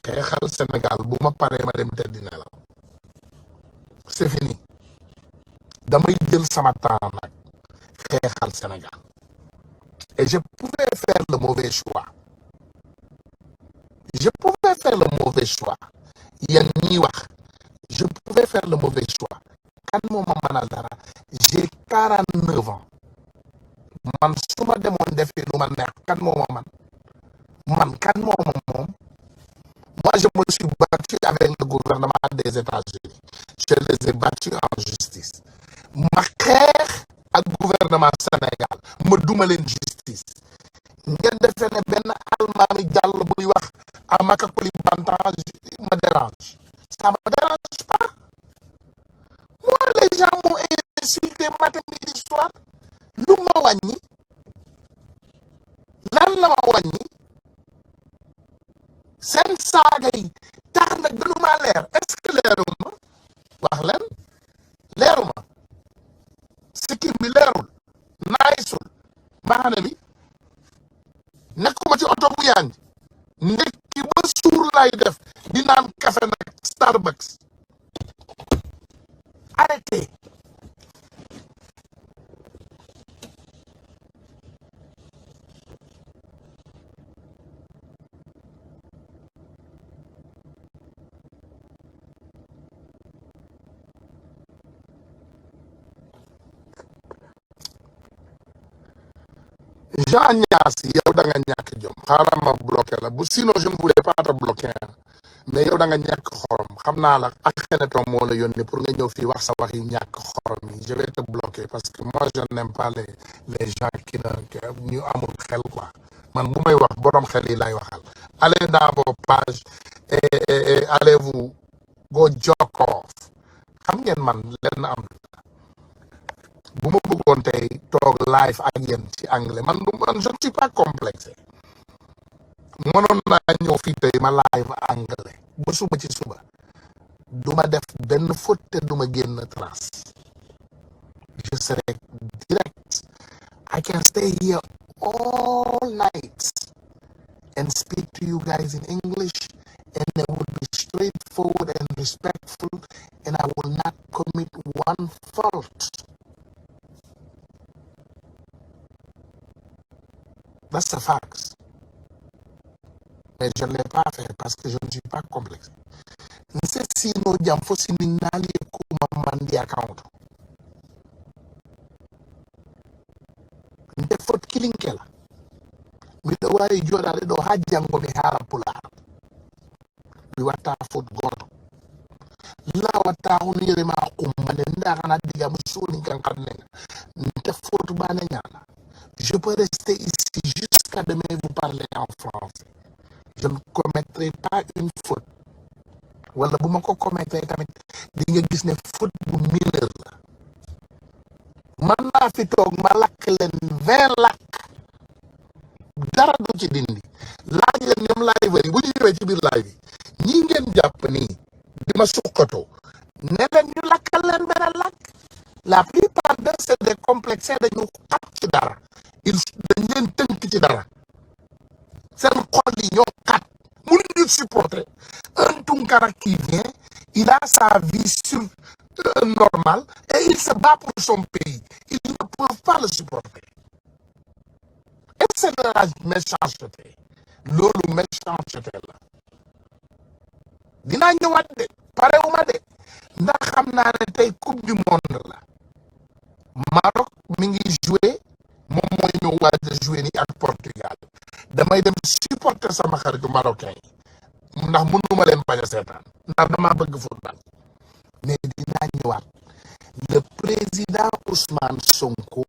xeexal Sénégal bu ma paree ma dem tëddi nelaw c'est fini damay jël sama temps nag xeexal Sénégal et je pouvais faire le mauvais choix yéen ñiy wax je pouvais faire le mauvais choix kan moo ma mënal dara j'ai 49 ans man su ma demoon defi lu ma neex kan moo ma man kan moo ma moom moi je me suis battu avec le gouvernement des États-Unis je les ai battus en justice ma xeex ak gouvernement Sénégal ma duma leen justice ngeen defee ne benn almaami jàll buy wax à Makakoli Bantan me dérange ça me dérange pas moi les gens m'ont insulté matin midi soir lu ma wàññi lan la ma wàññi seen saaga yi tax na gënuma leer est-ce que leeruma wax leen leeruma sikkim bi leerul naayisul mbaxane bi nekkuma ci oto bu yaañ ndekki ba suur lay def di naan café nag Starbucks arrêtez Jean Niass yow da nga ñàkk jom xaaral ma bloqué la bu sinon je ne voulais pas te bloquer mais yow da nga ñàkk xorom xam naa la ak Xeneton moo la yónni pour nga ñëw fii wax sa wax yi ñàkk xorom yi je vais te bloquer parce que moi je n'aime pas les gens qui ñu amul xel quoi man bu may wax borom xel yi lay waxal allez dans vos pages et allez vous go jerk off xam ngeen man leen am bu ma bëggoon tey toog live ak yéen ci anglais man je ne suis pas complexé mënoon naa ñëw fii tey ma live anglais ba suba ci suba du ma def benn faute te du ma génn trace je serai direct I can stay here all night and speak to you guys in English and I will be straightforward and respectful and I will not commit one fault. That's the facts. Mais je ne l'ai pas fait parce que je ne suis pas complexe. Nse sino jam fo sini nali kuma mandi account. Nte fot killing kela. Mi do wari joda le do hajjango mi hala pula. Mi wata fot goto. La wata unire ma kumane nda kana diga musuni kan kanne. Nte fot bane nyana. Je peux rester ici jusqu'à demain vous parler en français. Je ne commettrai pas une faute. Wala bu ma ko commettre tamit di nga gis ne faute bu mineur la. Man naa fi toog ma lakk leen 20 lakk dara du ci dindi laaj leen ñoom live yi bu ñu ñëwee ci biir live yi ñi ngeen jàpp nii di ma suqatoo ne leen ñu lakkal leen benn lakk la plupart de c'est des complexés dañu xat ci dara dañ leen tënk ci dara seen xol yi ñoo xat mënuñu supporter un Tunkara qui vient il a sa vie sur normale et il se bat pour son pays ils ne peuvent pas le supporter et c'est de la méchanceté loolu méchanceté la dinaa ñëwaat de parewuma de ndax xam naa ne tey coupe du monde la Maroc mi ngi joué moom mooy ñëw waaj a joué ni ak Portugal damay dem supporter sama xaritu marocain yi ndax mënuma leen bañ a seetaan ndax dama bëgg football mais dinaa ñëwaat le président Ousmane Sonko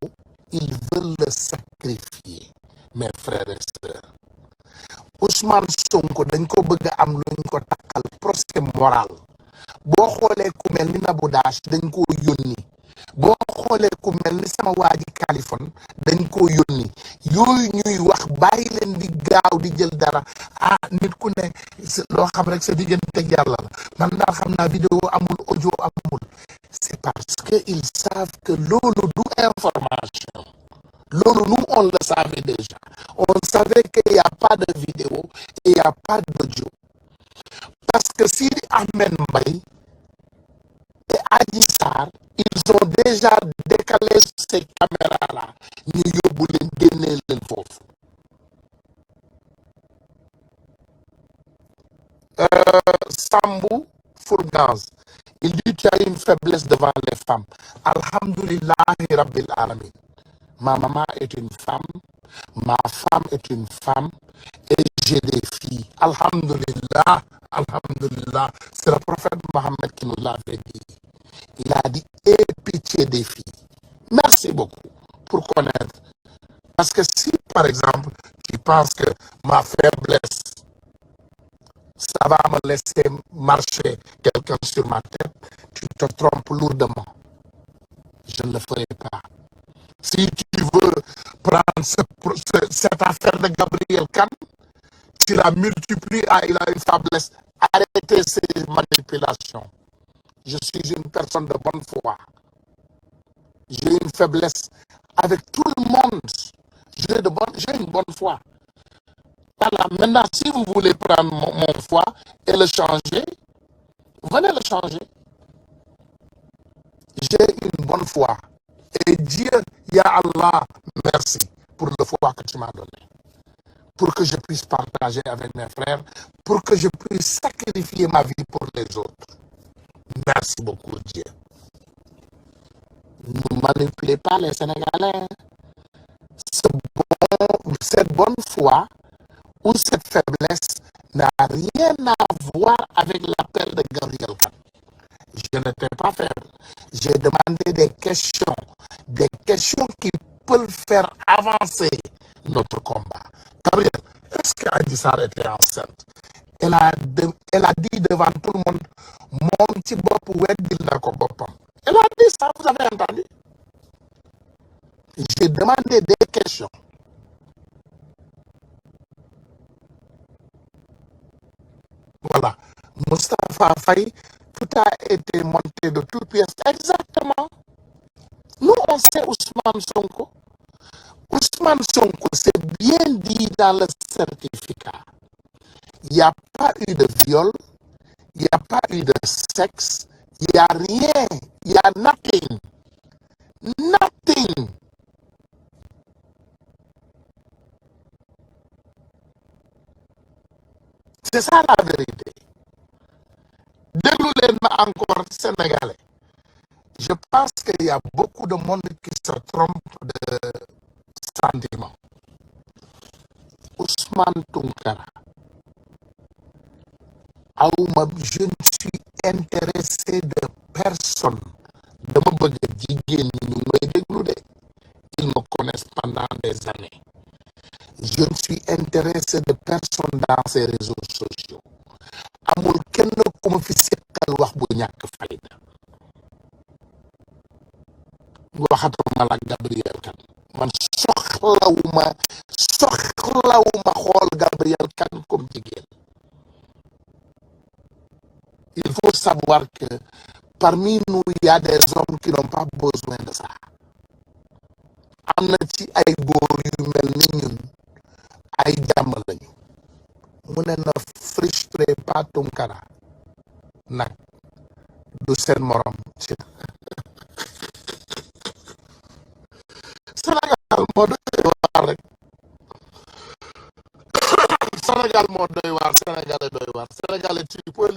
il veut le sacrifier mes frères et sœurs Ousmane Sonko dañ ko bëgg a am luñ ko takkal procès moral boo xoolee ku mel ni Nabou Dash dañ koo yónni boo xoolee ku mel ni sama waa ji Kaliphone dañ koo yónni yooyu ñuy wax bàyyi leen di gaaw di jël dara nit ku ne loo xam rek sa diggante ak yàlla la man daal xam naa vidéo amul audio amul c'est parce que ils savent que loolu du information loolu nous on le savait déjà on savait qu'il y a pas de vidéo et il y a pas d'audio que Sidi Ahmed Mbaye et Adji Sarr, ils ont déjà décalé ces caméras-là. Ñu yóbbu leen génnee leen foofu. Sambou Fourgaz, il dit tu as une faiblesse devant les femmes. Alhamdulillahi Rabbil Alamin. Ma maman est une femme, ma femme est une femme et j'ai des filles. Alhamdulillah, Alhamdulillah. C'est le prophète Mohammed qui nous l'avait dit. Il a dit aie pitié des filles. Merci beaucoup pour connaître. Parce que si, par exemple, tu penses que ma faiblesse, ça va me laisser marcher quelqu'un sur ma tête, tu te trompes lourdement. Je ne le ferai pas. Si tu veux prendre cette affaire de Gabriel Khan, tu la multiplies, il a une faiblesse. Arrêtez ces manipulations. Je suis une personne de bonne foi. J'ai une faiblesse avec tout le monde. J'ai une bonne foi. Voilà. Maintenant, si vous voulez prendre mon foi et le changer, venez le changer. J'ai une bonne foi. Et Dieu, Ya Allah, merci pour le foi que tu m'as donné. Pour que je puisse partager avec mes frères, pour que je puisse sacrifier ma vie pour les autres. Merci beaucoup, Dieu. Ne manipulez pas les Sénégalais. Cette bonne foi ou cette faiblesse n'a rien à voir avec l'appel de Gabriel Khan. Je n'étais pas faible. J'ai demandé des questions qui peuvent faire avancer notre combat. Gabriel, est-ce qu'Adji Sarr était enceinte? Elle a dit devant tout le monde, mon petit bop weddil na ko bopam. Elle a dit ça, vous avez entendu? J'ai demandé des questions. Voilà. Moustapha Faye, tout a été monté de toutes pièces. Exactement. Nous, on sait Ousmane Sonko. Ousmane Sonko, c'est bien dit dans le certificat. Il n'y a pas eu de viol, il n'y a pas eu de sexe, il n'y a rien, il n'y a nothing. Nothing. C'est ça la vérité. Déglu-les-moi encore, Sénégalais. Je pense qu'il y a beaucoup de monde qui se trompe de sentiment. Ousmane Tounkara, je ne suis intéressé de personne. Ils me connaissent pendant des années. Je ne suis intéressé de personne dans ces réseaux sociaux. Amul kenn ku ma fi seqal wax bu ñàkk fayda. Waxatuma la Gabriel Khan. Man soxlawuma xool Gabriel Khan comme jigéen. Il faut savoir que parmi nous, il y a des hommes qui n'ont pas besoin de ça. Am na ci ay góor yu mel ni ñun ay jàmm lañu. Mu ne na frustré pas Tounkara nag du seen morom ci Sénégal moo doy waar rek. Sénégal moo doy waar, Sénégalais doy waar. Sénégalais tu peux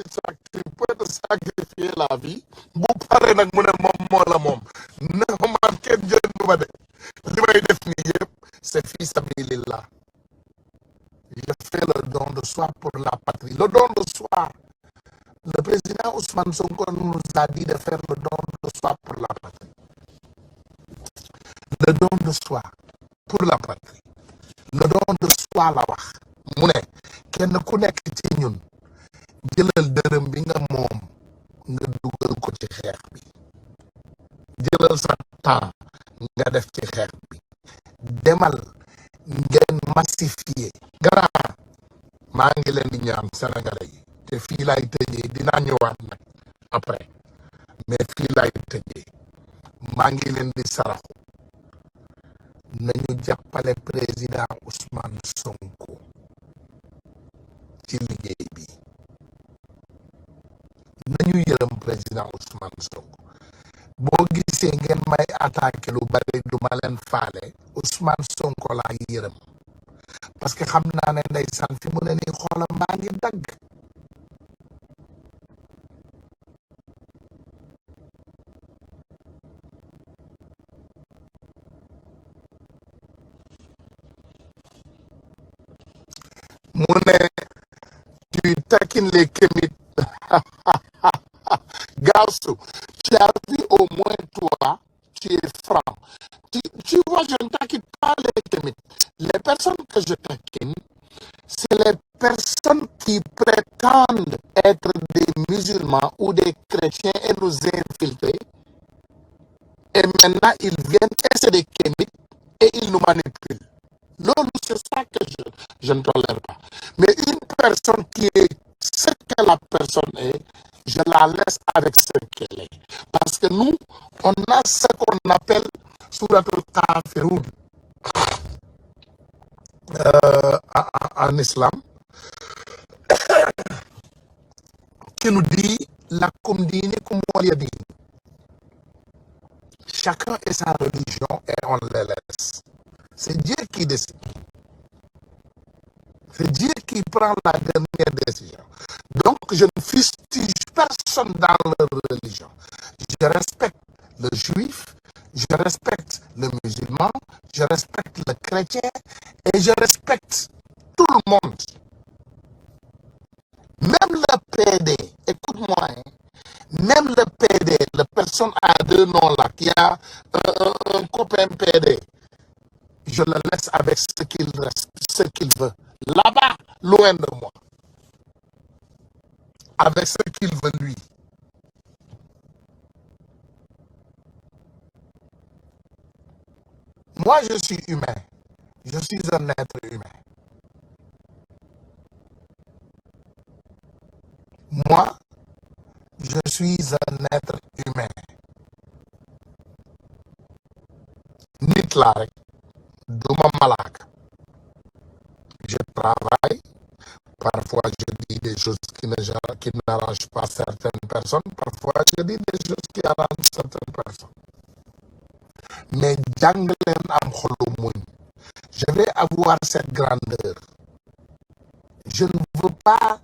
te sacrifier la vie bu pare nag mu ne moom moo la moom na man kenn jëndu ma de li may def nii yëpp c'est fi sabilillah. Je fais le don de soi pour la patrie. Le don de soi. Le président Ousmane Sonko nous a dit de faire le don de soi pour la patrie. Le don de soi pour la patrie. Le don de soi la wax. Mu ne kenn ku nekk ci ñun jëlal dërëm bi nga moom nga dugal ko ci xeex bi. Jëlal sa temps nga def ci xeex bi. Demal ngeen massifier. Grand maa ngi leen di ñaan Sénégalais yi te fii laay tëjee dinaa ñëwaat nag après mais fii laay tëjee maa ngi leen di saraxu nañu jàppale président Ousmane Sonko ci liggéey bi nañu yërëm président Ousmane Sonko boo gisee ngeen may attaqué lu bari du ma leen faale Ousmane Sonko laa yërëm parce que xam naa ne ndeysaan fi mu ne nii xoolam baa ngi dagg mu ne tu taquines les kémites Gaussou, tu as vu au moins toi, tu es franc. Tu vois, je ne taquine pas les kémites. Les personnes que je taquine, c'est les personnes qui prétendent être des musulmans ou des chrétiens et nous infiltrer. Et maintenant, ils viennent et c'est des kémites et ils nous manipulent. Loolu, c'est ça que je ne tolère pas. Mais une personne qui est ce que la personne est, je la laisse avec ce qu'elle est. Parce que nous, on a ce qu'on appelle Suratul Kafirun en islam, qui nous dit lakum dinikum waliya din. Chacun et sa religion et on les laisse. C'est Dieu qui décide. C'est Dieu qui prend la dernière décision. Donc, je ne fustige personne dans leur religion. Je respecte le juif, je respecte le musulman, je respecte le chrétien et je respecte tout le monde. Même le PD, écoute-moi, hein, même le PD, la personne à deux noms là, qui a un copain PD, je le laisse avec ce qu'il veut. Là-bas, loin de moi. Avec ce qu'il veut lui. Moi, je suis humain. Je suis un être humain. Moi, je suis un être humain. Nit la rek, duma malak. Je travaille. Parfois, je dis des choses qui n'arrangent pas certaines personnes. Parfois, je dis des choses qui arrangent certaines personnes. Mais jàng leen am xolu muñ. Je vais avoir cette grandeur. Je ne veux pas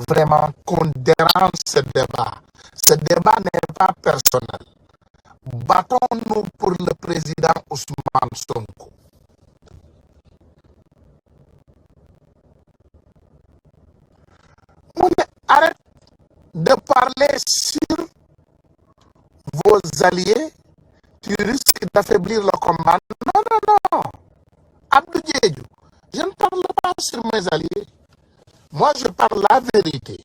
vraiment qu'on dérange ce débat. Ce débat n'est pas personnel. Battons-nous pour le président Ousmane Sonko. Arrête de parler sur vos alliés. Tu risques d'affaiblir le combat. Non, non, non. Abdou Diédhiou, je ne parle pas sur mes alliés. Moi, je parle la vérité.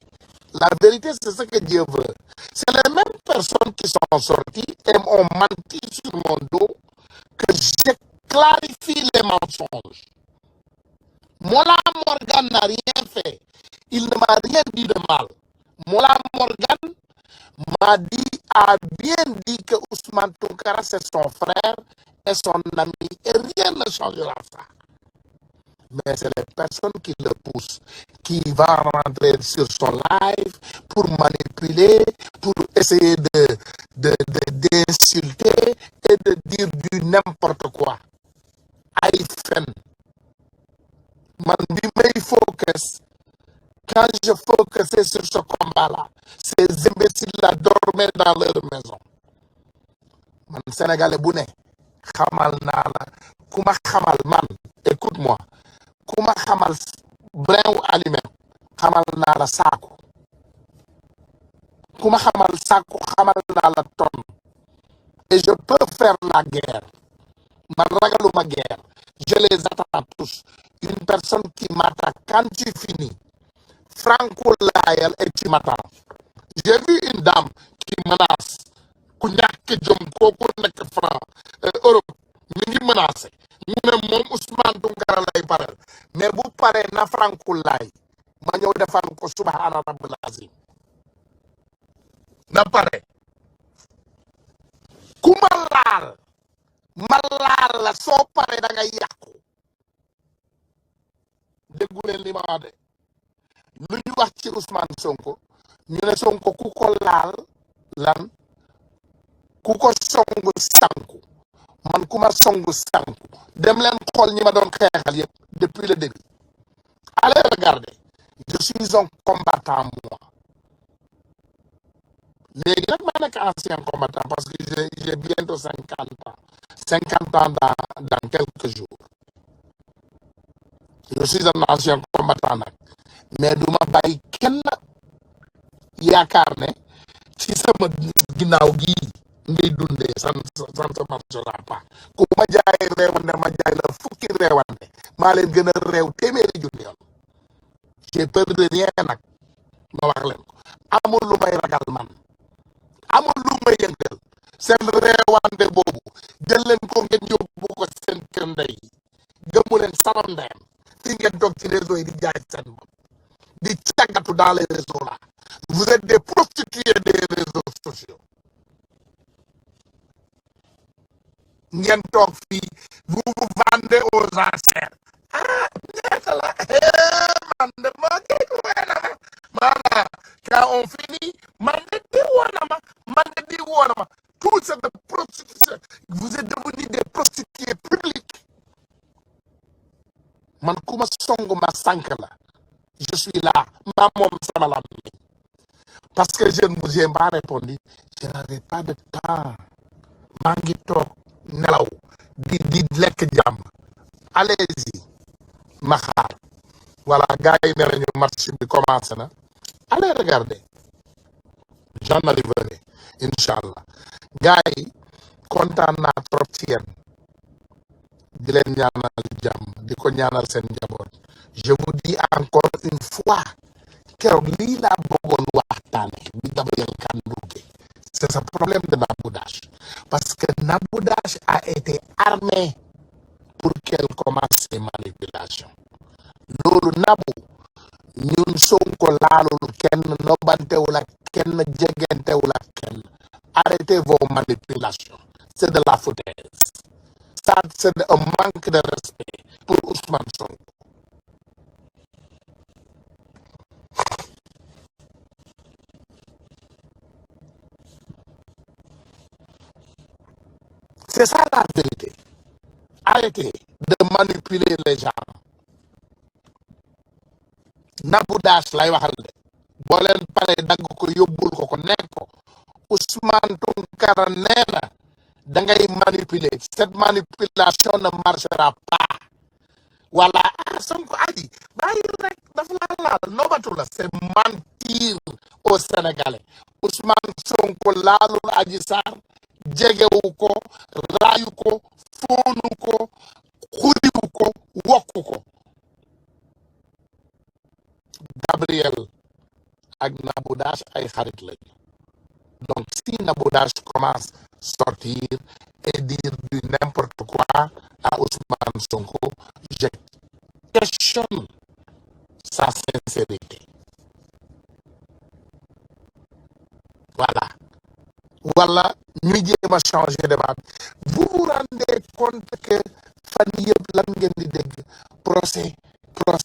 La vérité, c'est ce que Dieu veut. C'est les mêmes personnes qui sont sorties et ont menti sur mon dos que je clarifie les mensonges. Mola Morgan n'a rien fait. Il ne m'a rien dit de mal. Mola Morgan a bien dit que Ousmane Tounkara, c'est son frère et son ami. Et rien ne changera ça. Mais c'est les personnes qui le poussent, qui vont rentrer sur son live pour manipuler, pour essayer d'insulter et de dire du n'importe quoi. Ay fen. Man bi may focus, quand je focusais sur ce combat-là, ces imbéciles-là dormaient dans leur maison. Man Sénégalais bu ne xamal naa la ku ma xamal man écoute-moi ku ma xamal brin wu aliment xamal naa la saaku ku ma xamal saaku xamal naa la tonne et je peux faire la guerre. Man ragaluma guerre. Je les attends tous. Une personne qui m'attaque quand tu finis, Franco Layal et tu m'attends. J'ai vu une dame qui menace. Ku ñàkk jom kooku nekk franc Europe mi ngi menacé mu ne moom Ousmane Tounkara lay parel mais bu paree na Franco Lay ma ñëw defal ko subhana rabbil azim na pare ku ma laal la soo paree da ngay yàqu déggu leen li ma wax de lu ñu wax ci Ousmane Sonko ñu ne Sonko ku ko laal lan ku ko songu sanku man ku ma songu sanku dem leen xool ñi ma doon xeexal yëpp depuis le début allez regarder je suis un combattant moi léegi nag ma nekk ancien combattant parce que j'ai bientôt 50 ans dans quelques jours je suis un ancien combattant nag mais du ma bàyyi kenn yaakaar ne ci sama ginnaaw gii ngay dundee ça ne marchera pas ku ma jaay réewande ma jaay la fukki réewande maa leen gën a réew téeméeri junni yoon j'ai peur de rien nag ma wax leen ko amul lu may ragal man amul lu may yëngal seen réewande boobu jël leen ko ngeen yóbbu ko seen kër ndey gëmu leen salam ndeyam fi ngeen toog ci réseau yi di jaay seen bopp di càggatu dans les réseaux là vous êtes des prostituées des réseaux sociaux ngeen toog fii vous vous vendez aux enchères ah ñeeta la man de ma kii woona ma maanaam quand on finit man de di woona ma man de di woona ma tout c'est de prostitution vous êtes devenus des prostituées publiques man ku ma song ma sànk la je suis là ma moom sama lam parce que je ne vous ai pas répondu je n'avais pas de temps maa ngi toog nelaw di lekk jàmm allez-y ma xaar voilà gars yi nee nañu match bi commencé na allez regarder j'en arriverai inchallah gars yi kontaan naa trop ci yéen di leen ñaanal jàmm di ko ñaanal seen njaboot je vous dis encore une fois keroog lii laa bëggoon waxtaane bi Gabriel Kane duggee c'est ce problème de Nabou Dash parce que Nabou Dash a été armé pour qu'elle commence ses manipulations loolu Nabou ñun Sonko laalul kenn nobantewul ak kenn jegentewul ak kenn arrêtez vos manipulations c'est de la foutaise ça c'est un manque de respect pour Ousmane Sonko c'est ça la vérité arrêtez de manipuler les gens Nabou Dash lay waxal de boo leen paree dagg ko yóbbul ko nekk ko Ousmane Tounkara nee na da ngay manipuler cette manipulation ne marchera pas voilà Sonko aji bàyyi rek dafa laa laal nobatu la c'est mentir aux Sénégalais Ousmane Sonko laalul Adji Sarr jegewu ko raayu ko foonu ko xuriwu ko wokku ko Gabriel ak Nabou Dash ay xarit lañu donc si Nabou Dash commence sortir et dire du n'importe quoi à Ousmane Sonko je questionne sa sincérité voilà wala ñu jéem a changer débat vous vous rendez compte que fan yëpp lan ngeen di dégg procès parce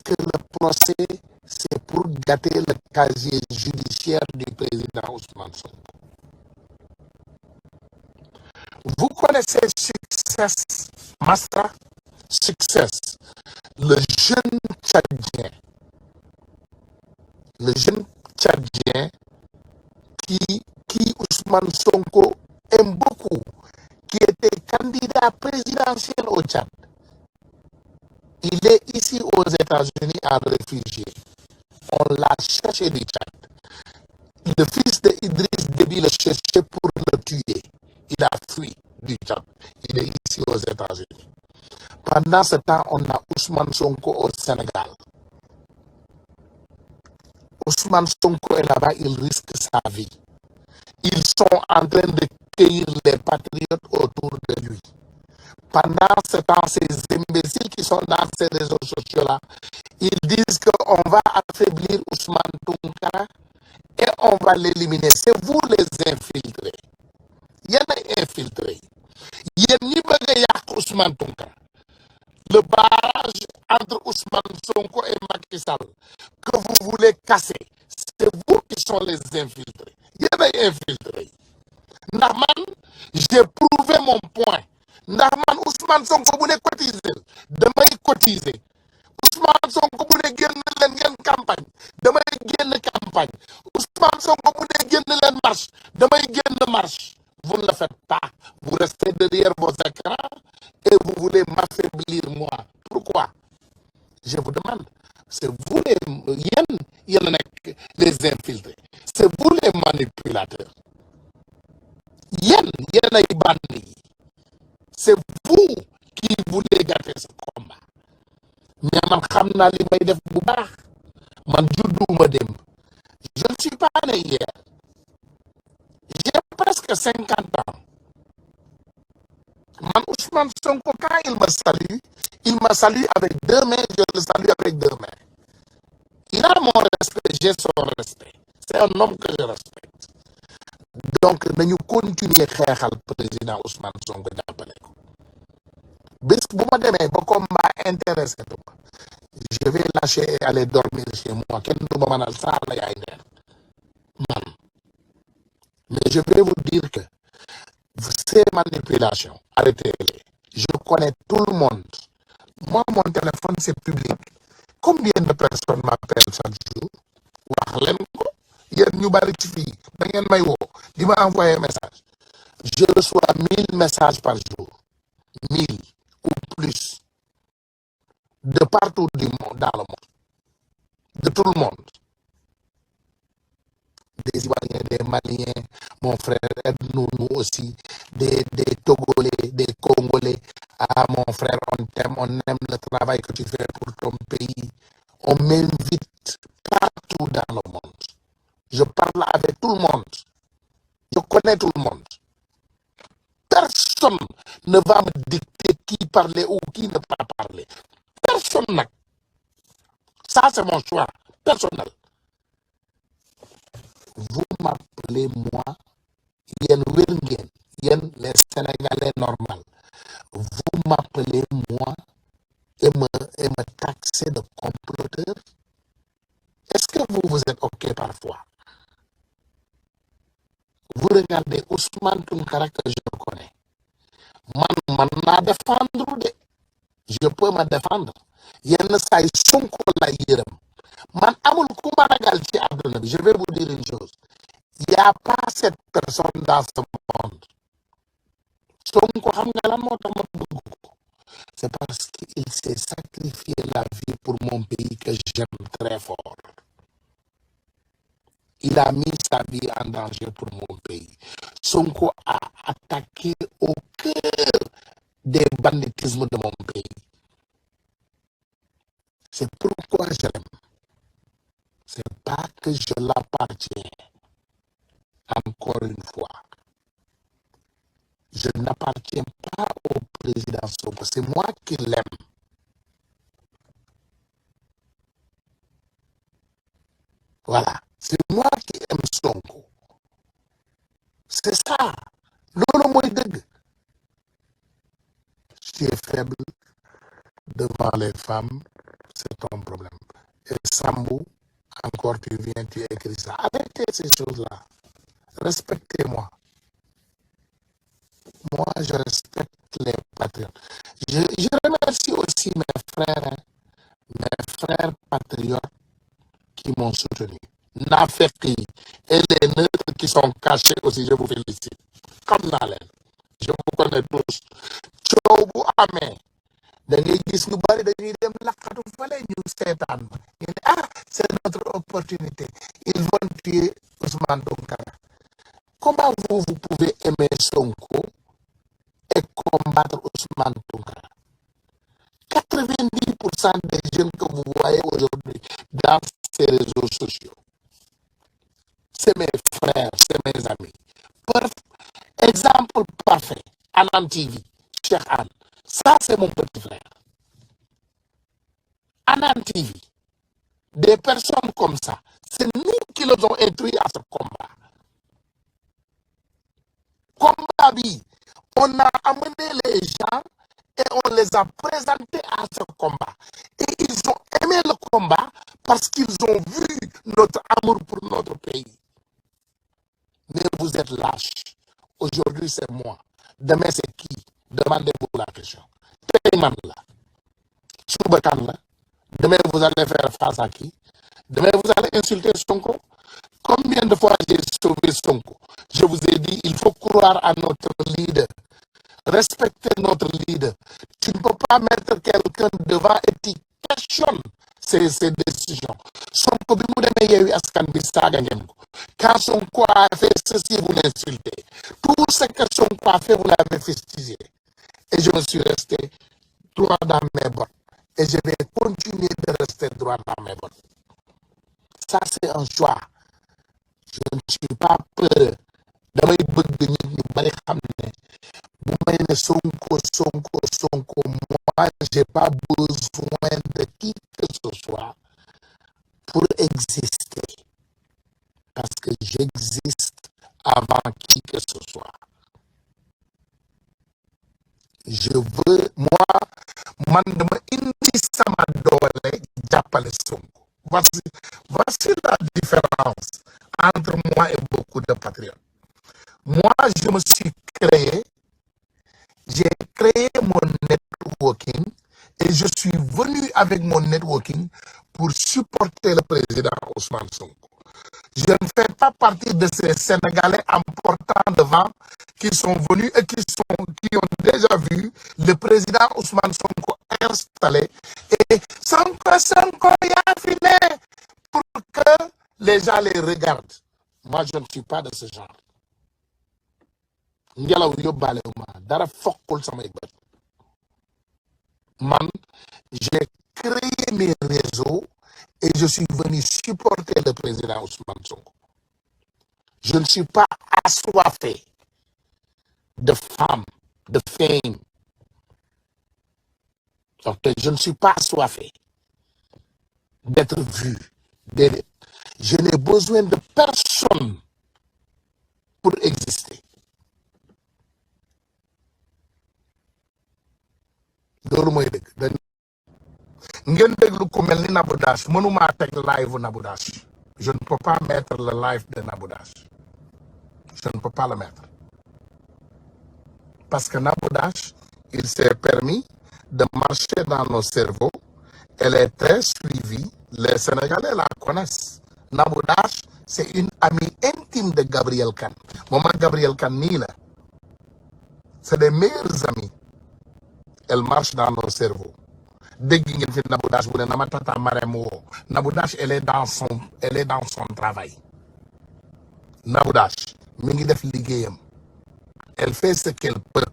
que le procès c'est pour gâter le casier judiciaire du président Ousmane Sonko. Vous connaissez Success Master Success, le jeune Tchadien qui Ousmane Sonko aime beaucoup, qui était candidat présidentiel au Tchad. Il est ici aux États-Unis en réfugié. On l'a cherché du Tchad. Le fils de Idriss Déby le cherchait pour le tuer. Il a fui du Tchad. Il est ici aux États-Unis. Pendant ce temps, on a Ousmane Sonko au Sénégal. Ousmane Sonko est là-bas, il risque sa vie. Ils sont en train de cueillir les patriotes autour de lui. Pendant ce temps, ces imbéciles qui sont dans ces réseaux sociaux-là, ils disent qu'on va affaiblir Ousmane Tounkara et on va l'éliminer. C'est vous les infiltrés. Yéen ay infiltrés. Yéen ñi bëgg a yàq Ousmane Tounkara. Le barrage entre Ousmane Sonko et Macky Sall que vous voulez les casser. C'est vous qui sont les infiltrés. Yéen ay infiltrés. Ndax man j'ai prouvé mon point. Ndax man Ousmane Sonko bu ne cotiser damay cotiser. Ousmane Sonko bu ne génn leen ngeen campagne damay génn campagne. Ousmane Sonko bu ne génn leen marche damay génn marche. Vous ne le faites pas. Vous restez derrière vos écrans et vous voulez m'affaiblir moi. Pourquoi? Je vous demande. C'est vous les infiltrés. C'est vous les manipulateurs. Yéen ay bandi yi. C'est vous qui voulez gâter ce combat. Mais man xam naa li may def bu baax. Man judduuma démb. Je ne suis pas né hier. J'ai presque 50 ans. Man Ousmane Sonko, quand il me salue avec 2 mains, je le salue avec 2 mains. Il a mon respect, j'ai son respect. C'est un homme que je respecte. Donc, nañu continuer xeexal président Ousmane Sonko jàppale ko. Bés bu ma demee ba combat intéressé tuma, je vais lâcher et aller dormir chez moi. Kenn du ma mënal saa la yaay ndeer man. Mais je vais vous dire que ces manipulations, arrêtez-les. Je connais tout le monde. Moi, mon téléphone, c'est public. Combien de personnes m'appellent chaque jour? Wax leen ko. Yéen ñu bari ci fii da ngeen may woo di ma envoyer message. Je reçois 1000 messages par jour. 1000 ou plus. De partout du monde, dans le monde. De tout le monde. Des Ivoiriens, des Maliens, mon frère, aide-nous aussi, des Togolais, des Congolais. Ah, mon frère, on t'aime, on aime le travail que tu fais pour ton pays. On m'invite partout dans le monde. Je parle avec tout le monde. Je connais tout le monde. Personne ne va me dicter qui parler ou qui ne pas parler. Personne n'a. Ça, c'est mon choix personnel. Vous m'appelez moi, Yen Wirngen, Yen les Sénégalais normaux. Vous m'appelez moi et me taxez de comploteur. Est-ce que vous êtes OK parfois? Vous regardez Ousmane Tounkara que je connais. Man naa défendre de. Je peux me défendre. Yenn saay Sonko la yërëm. Man amul ku ma ragal ci àdduna bi. Je vais vous dire une chose. Il n'y a pas cette personne dans ce monde. Sonko xam nga lan moo tax ma bëgg ko. C'est parce qu'il s'est sacrifié la vie pour mon pays que j'aime très fort. Il a mis sa vie en danger pour mon pays. Sonko a attaqué au cœur des banditismes de mon pays. C'est pourquoi je l'aime. C'est pas que je l'appartiens. Encore une fois. Je n'appartiens pas au président Sonko. C'est moi qui l'aime. Voilà. C'est moi qui aime Sonko. C'est ça. Loolu mooy dëgg. Tu es faible devant les femmes, c'est ton problème. Et Sambou, encore tu viens, tu écris ça. Arrêtez ces choses-là. Respectez-moi. Moi, je respecte les patriotes. Je remercie aussi mes frères patriotes qui m'ont soutenu. Nafek et les neutres qui sont cachés aussi, je vous félicite. Comme Nalen. Je vous connais tous. Coow bu amee da ngay gis ñu bari dañuy dem laqatu fale ñu seetaan ma ñu ne ah c'est notre opportunité ils vont tuer Ousmane Tounkara. Comment vous pouvez aimer Sonko et combattre Ousmane Tounkara? 90% des jeunes que vous voyez aujourd'hui dans ces réseaux sociaux, c'est mes frères, c'est mes amis. Exemple parfait, Anan TV, Cheikh Anne. Ça, c'est mon petit frère. Anan TV. Des personnes comme ça, c'est nous qui les avons introduits à ce combat. Combat, oui, on a amené les gens et on les a présentés à ce combat. Et ils ont aimé le combat parce qu'ils ont vu notre amour pour notre pays. Mais vous êtes lâches. Aujourd'hui, c'est moi. Demain, c'est qui? Demandez-vous la question. Payman là. Soubakan là. Demain, vous allez faire face à qui? Demain, vous allez insulter Sonko. Combien de fois j'ai sauvé Sonko? Je vous ai dit, il faut croire à notre leader. Respecter notre leader. Tu ne peux pas mettre quelqu'un devant et tu questionnes ses décisions. Sonko, quand Sonko a fait ceci, vous l'insultez. Tout ce que Sonko a fait, vous l'avez fustigé. Et je me suis resté droit dans mes bottes. Et je vais continuer de rester droit dans mes bottes. Ça, c'est un choix. Je ne suis pas peur. Damay bëgg nit ñu bari xam ne bu may ne Sonko Sonko Sonko, moi j'ai pas besoin de qui que ce soit pour exister, parce que j'existe avant qui que ce soit. Je veux, moi, man dama indi sama doole jàppale Sonko. Voici la différence entre moi et beaucoup de patriotes. Moi, je me suis créé, j'ai créé mon networking et je suis venu avec mon networking pour supporter le président Ousmane Sonko. Je ne fais pas partie de ces Sénégalais importants devant qui sont venus et qui ont déjà vu le président Ousmane Sonko installé et Sonko y'a fini pour que les gens les regardent. Moi, je ne suis pas de ce genre. Ngelaw yóbbaale ma dara fokkul samay bët. Man, j'ai créé mes réseaux et je suis venu supporter le président Ousmane Sonko. Je ne suis pas assoiffé de femmes, de fame. Donc, je ne suis pas assoiffé d'être vu. Je n'ai besoin de personne pour exister. loolu mooy dëgg dañ ngeen déglu ku mel ni Nabou Dash mënuma teg live Nabou Dash. Je ne peux pas mettre le live de Nabou Dash. Je ne peux pas le mettre parce que Nabou Dash, il s'est permis de marcher dans nos cerveaux. Elle est très suivie, les Sénégalais la connaissent. Nabou Dash, c'est une amie intime de Gabriel Kane. Maman Gabriel Kane nii la, c'est des meilleurs amis. Elle marche dans nos cerveaux. Dès que ngeen fi Nabou Dash bu ne na ma tata Marème woo. Nabou Dash, elle est dans son travail. Nabou Dash mi ngi def liggéeyam. Elle fait ce qu'elle peut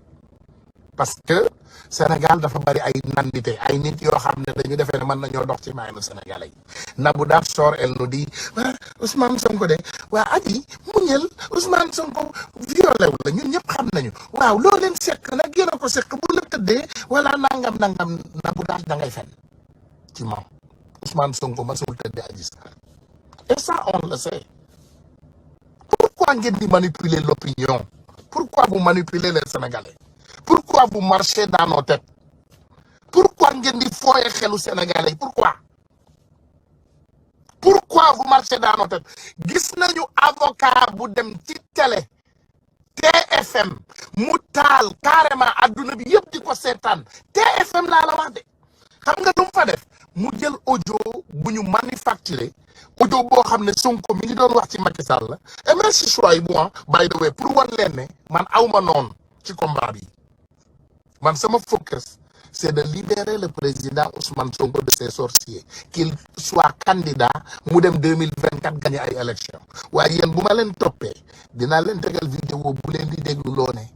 parce que Sénégal dafa bari ay nandité ay nit yoo xam ne dañu defee ne mën nañoo dox ci maayanu Sénégalais yi. Nabou Dash sort, elle nous dit waa Ousmane Sonko de waa aji muñal Ousmane Sonko violé wu la ñun ñëpp xam nañu waaw loo leen sekk nag yéen a ko sekk bu la tëddee wala nangam Nabou Dash da ngay fen ci moom Ousmane Sonko masul tëddee Adji Sarr et ça on le sait. Pourquoi ngeen di manipuler l'opinion? Pourquoi vous manipulez les Sénégalais? Pourquoi vous marchez dans nos têtes? Pourquoi ngeen di fooye xelu Sénégalais? Pourquoi vous marchez dans nos têtes? Gis nañu avocat bu dem ci télé TFM mu taal carrément adduna bi yëpp di ko seetaan. TFM laa la wax de. Xam nga lu mu fa def? Mu jël audio bu ñu manufacturé, audio boo xam ne Sonko mi ngi doon wax ci Macky Sall la. Et merci choix yi moi by the way pour wan leen ne man awma noonu ci combat bi. Man sama focus c'est de libérer le président Ousmane Sonko de ses sorciers, qu'il soit candidat mu dem 2024 gagner ay élection. Waaye yéen bu ma leen toppee dinaa leen tegal vidéo bu leen di déglu loo ne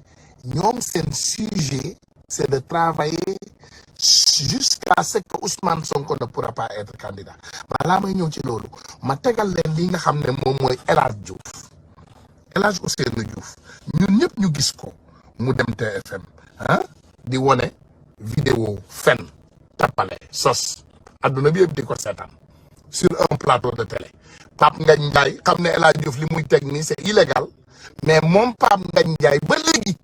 ñoom seen sujet c'est de travailler jusqu'à ce que Ousmane Sonko ne pourra pas être candidat. Balaa may ñëw ci loolu ma tegal leen li nga xam ne moom mooy El Hadj Diouf, El Hadj Ousseynou Diouf ñun ñëpp ñu gis ko mu dem TFM di wone vidéo fen tapale sos adduna bi yëpp di ko seetaan sur un plateau de télé. Pape Ngagne Ndiaye xam ne El Hadj Diouf li muy teg nii c'est illégal mais moom Pape Ngagne Ndiaye ba léegi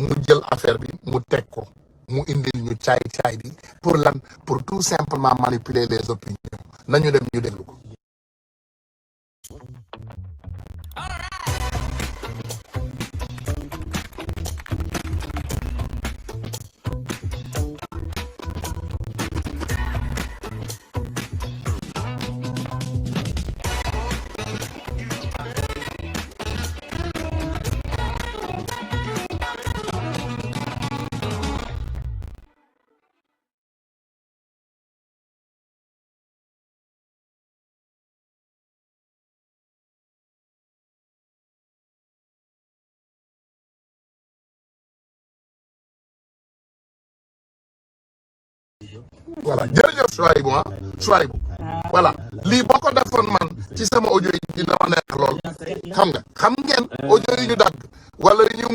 mu jël affaire bi mu teg ko mu indil ñu caay-caay bi pour lan pour tout simplement manipuler les opinions nañu dem ñu déglu ko. voilà jërëjëf Souaïbou voilà lii boo ko defoon man ci sama audio yi dina ma neex lool xam ngeen audio yi ñu dagg wala yi ñu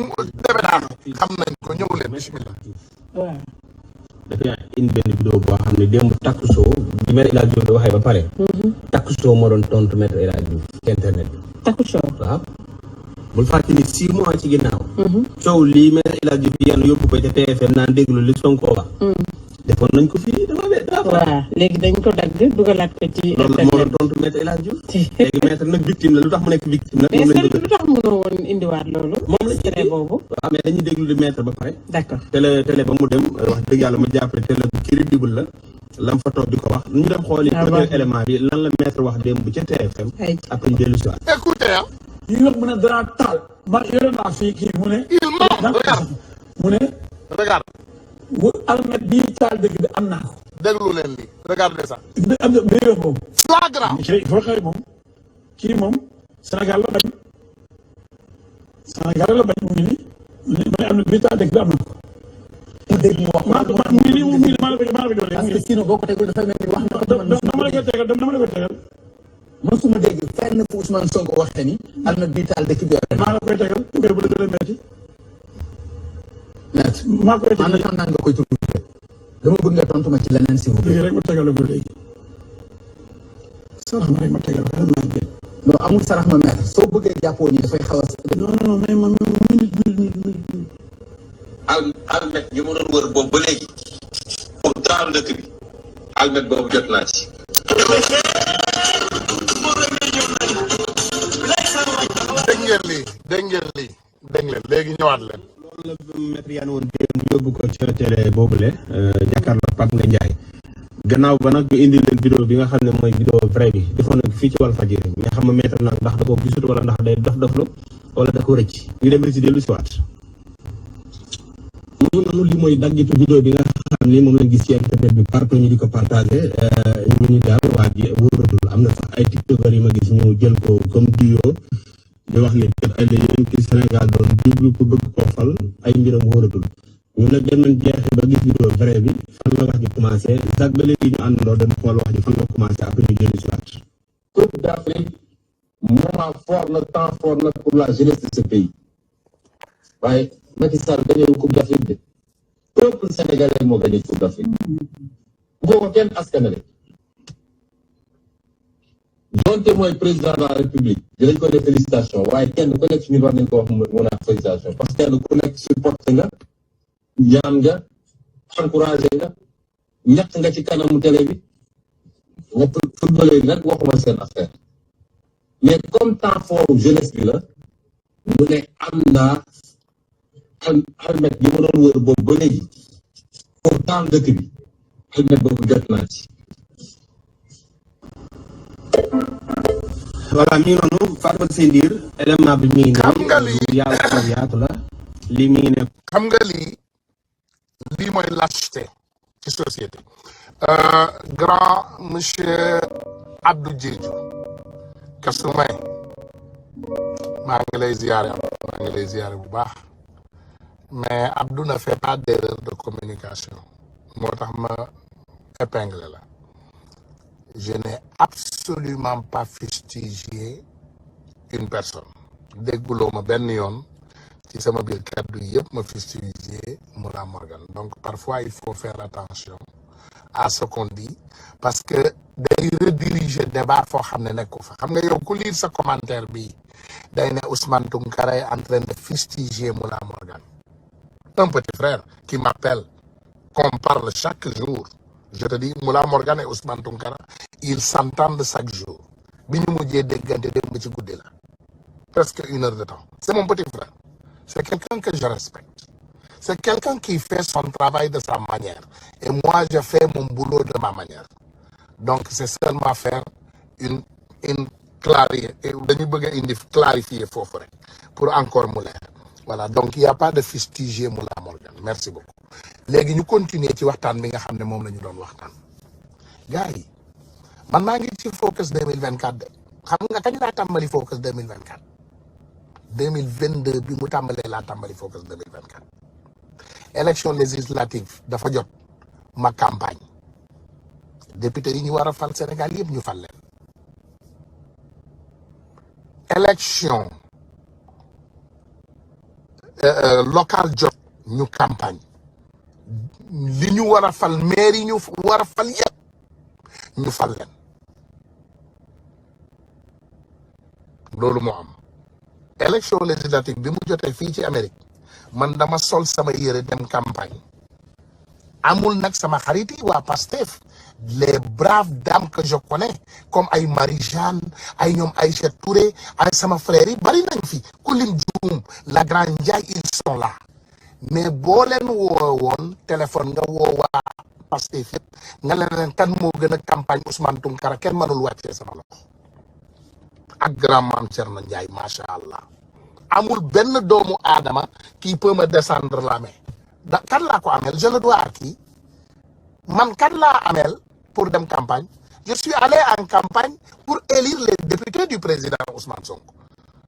debedaax xam nañ ko ñëw leen bismillah. dafay indi benn vidéo boo xam ne démb Taku Show bi Maître El Hadji Diouf waxee ba pare. Taku Show moo doon tontu Maître El Hadji Diouf ci internet bi. Taku Show waaw. bul fàtte ni 6 mois ci ginnaaw. coow lii Maître El Hadji Diouf yenn yóbbu ko ca TFM naan déglu li Sonko wax. defoon nañ ko fii waaw léegi dañ ko dagg dugalaat ko ci internet moo doon tontu Maître El Hadji Diouf léegi Maître nag victime la lu tax mu nekk victime nag moom lañ bëgg lu tax mënoo woon indiwaat loolu moom lañ tere boobu waaw mais dañuy déglu di Maître ba pare d'accord télé ba mu dem wax dëgg yàlla ma jàppale télé bu crédible la lam fa toog di ko wax ñu dem xooli premier élément bi lan la Maître wax démb ca TFM après ñu dellu si waat écoutez yi nga mën a dara taal man yore naa fii kii mu ne mu ne regarde bu almet bii taal dëgg bi am naa ko. déglu leen lii regardez ça. am na vidéo boobu. flagrant. il faut xëy moom kii moom Sénégal la bañ Sénégal la bañ mu ngi nii mu ne am na bii taal dëgg bi am na ko. mu dégg mu wax mu ngi nii mu ngi nii maa la ko jox parce que sinon boo ko tegul dafay mel ni wax na ko. dama la koy tegal dama la koy tegal. man su ma dégg fenn fu Ousmane Sonko waxee ni almet bii taal dëgg bi maa la koy tegal mais bu la metti maa koy tegal en attendant nga koy tudd dama bëgg nga tontu ma ci leneen si léegi rek ma tegal ko léegi sarax ma rek ma tegal ko non amul sarax ma maître soo bëggee jàppoo ni dafay xaw a non mais man minute almet ñi ma doon wër boobu ba léegi pour taal dëkk bi almet boobu jot naa ci dégg ngeen lii léegi ñëwaat leen loolu la Maître yaa ne woon démb yóbbu ko ca télé boobule jàkkaarloo Pape Ngagne Ndiaye gannaaw ba nag ñu indi leen vidéo bi nga xam ne mooy vidéo vrai bi defoon nag fii ci Walfadjri mais xam nga Maître nag ndax da ko gisut wala ndax day dof-doflu wala da ko rëcc ñu dem si dellu si waat mu noonu li mooy daggitu vidéo bi nga xam ni moom lañ gis ci internet bi partout ñu di ko partagé ñu ni daal waa ji wóoratul am na sax ay tiktokers yi ma gis ñu jël ko comme duo di wax ne kër ay la yéen ki Sénégal doon jublu ko bëgg koo fal ay mbiram wóoratul ñun nag dem nañ jeexi ba gis vidéo vrai bi fan la wax ji commencé sax ba léegi ñu àndandoo dem xool wax ji fan la commencé après ñu jëli si waat. Coupe d'Afrique moment fort la temps fort la pour la jeunesse de ce pays waaye Macky Sall gagné Coupe d'Afrique de peuple sénégalais moo gagné Coupe d'Afrique bu ko kenn askanale donte mooy président de la république dinañ ko def félicitation waaye kenn ku nekk ci ñun war nañ ko wax mu naan félicitation parce que kenn ku nekk supporté nga ñaan nga encouragé nga ñett nga ci kanamu télé bi nga footballeur yi nag waxuma seen affaire mais comme temps fort jeunesse bi la mu ne am naa almet yi ma doon wër boobu ba léegi pour temps dëkk bi almet boobu jot naa ci voilà mi ngi noonu Fatou Seye Ndir élément bi mi ngi xam nga lii yaatu la lii mi ngi ne xam nga lii mooy lâcheté ci société grand monsieur Abdou Diédhiou Kasumay maa ngi lay ziyaare bu baax mais Abdou ne fait pas d'erreur de communication moo tax ma épinglé la je n'ai absolument pas fustigé une personne dégguloo ma benn yoon ci sama biir kàddu yëpp ma fustigé Mollah Morgan donc parfois il faut faire attention à ce qu'on dit parce que day rediriger débat foo xam ne nekku fa xam nga yow ku lire sa commentaire bi day ne Ousmane Tounkara est en train de fustiger Mollah Morgan un petit frère qui m'appelle qu'on parle chaque jour. Je te dis, Moula Morgan et Ousmane Tounkara, ils s'entendent chaque jour. Presque 1 heure de temps. C'est mon petit frère. C'est quelqu'un que je respecte. C'est quelqu'un qui fait son travail de sa manière. Et moi, je fais mon boulot de ma manière. Donc, c'est seulement faire une clarifier pour encore Moulin. Voilà, donc il n'y a pas de fustiger Moula Morgan. Merci beaucoup. Léegi ñu continuer ci waxtaan bi nga xam ne moom la ñu doon waxtaan. Gars yi man maa ngi ci focus 2024 de xam nga kañ laa tàmbali focus 2024 2022 bi mu tàmbalee laa tàmbali focus 2024 élection législative dafa jot ma campagne député yi ñu war a fal Sénégal yëpp ñu fal leen élection local jot ñu campagne li ñu war a fal maire yi ñu war a fal yëpp ñu fal leen loolu moo am élection législative bi mu jotee fii ci Amérique man dama sol sama yére dem campagne amul nag sama xarit yi waa Pastef les braves dames que je connais comme ay Marie-Jeanne ay ñoom Aïcha Touré ay sama frères yi bari nañ fi ku lim juum la Grande Ndiaye ils sont là mais boo leen woo woon téléphone nga woo waa Pastef yëpp nga leen kan moo gën a campagne Ousmane Tounkara kenn mënul wàccee sama loxo ak grand Mame Thierno Ndiaye macha allah amul benn doomu aadama qui peut me descendre la main kan laa ko amel je le dois à qui man kan laa amel pour dem campagne je suis allé en campagne pour élire les députés du président Ousmane Sonko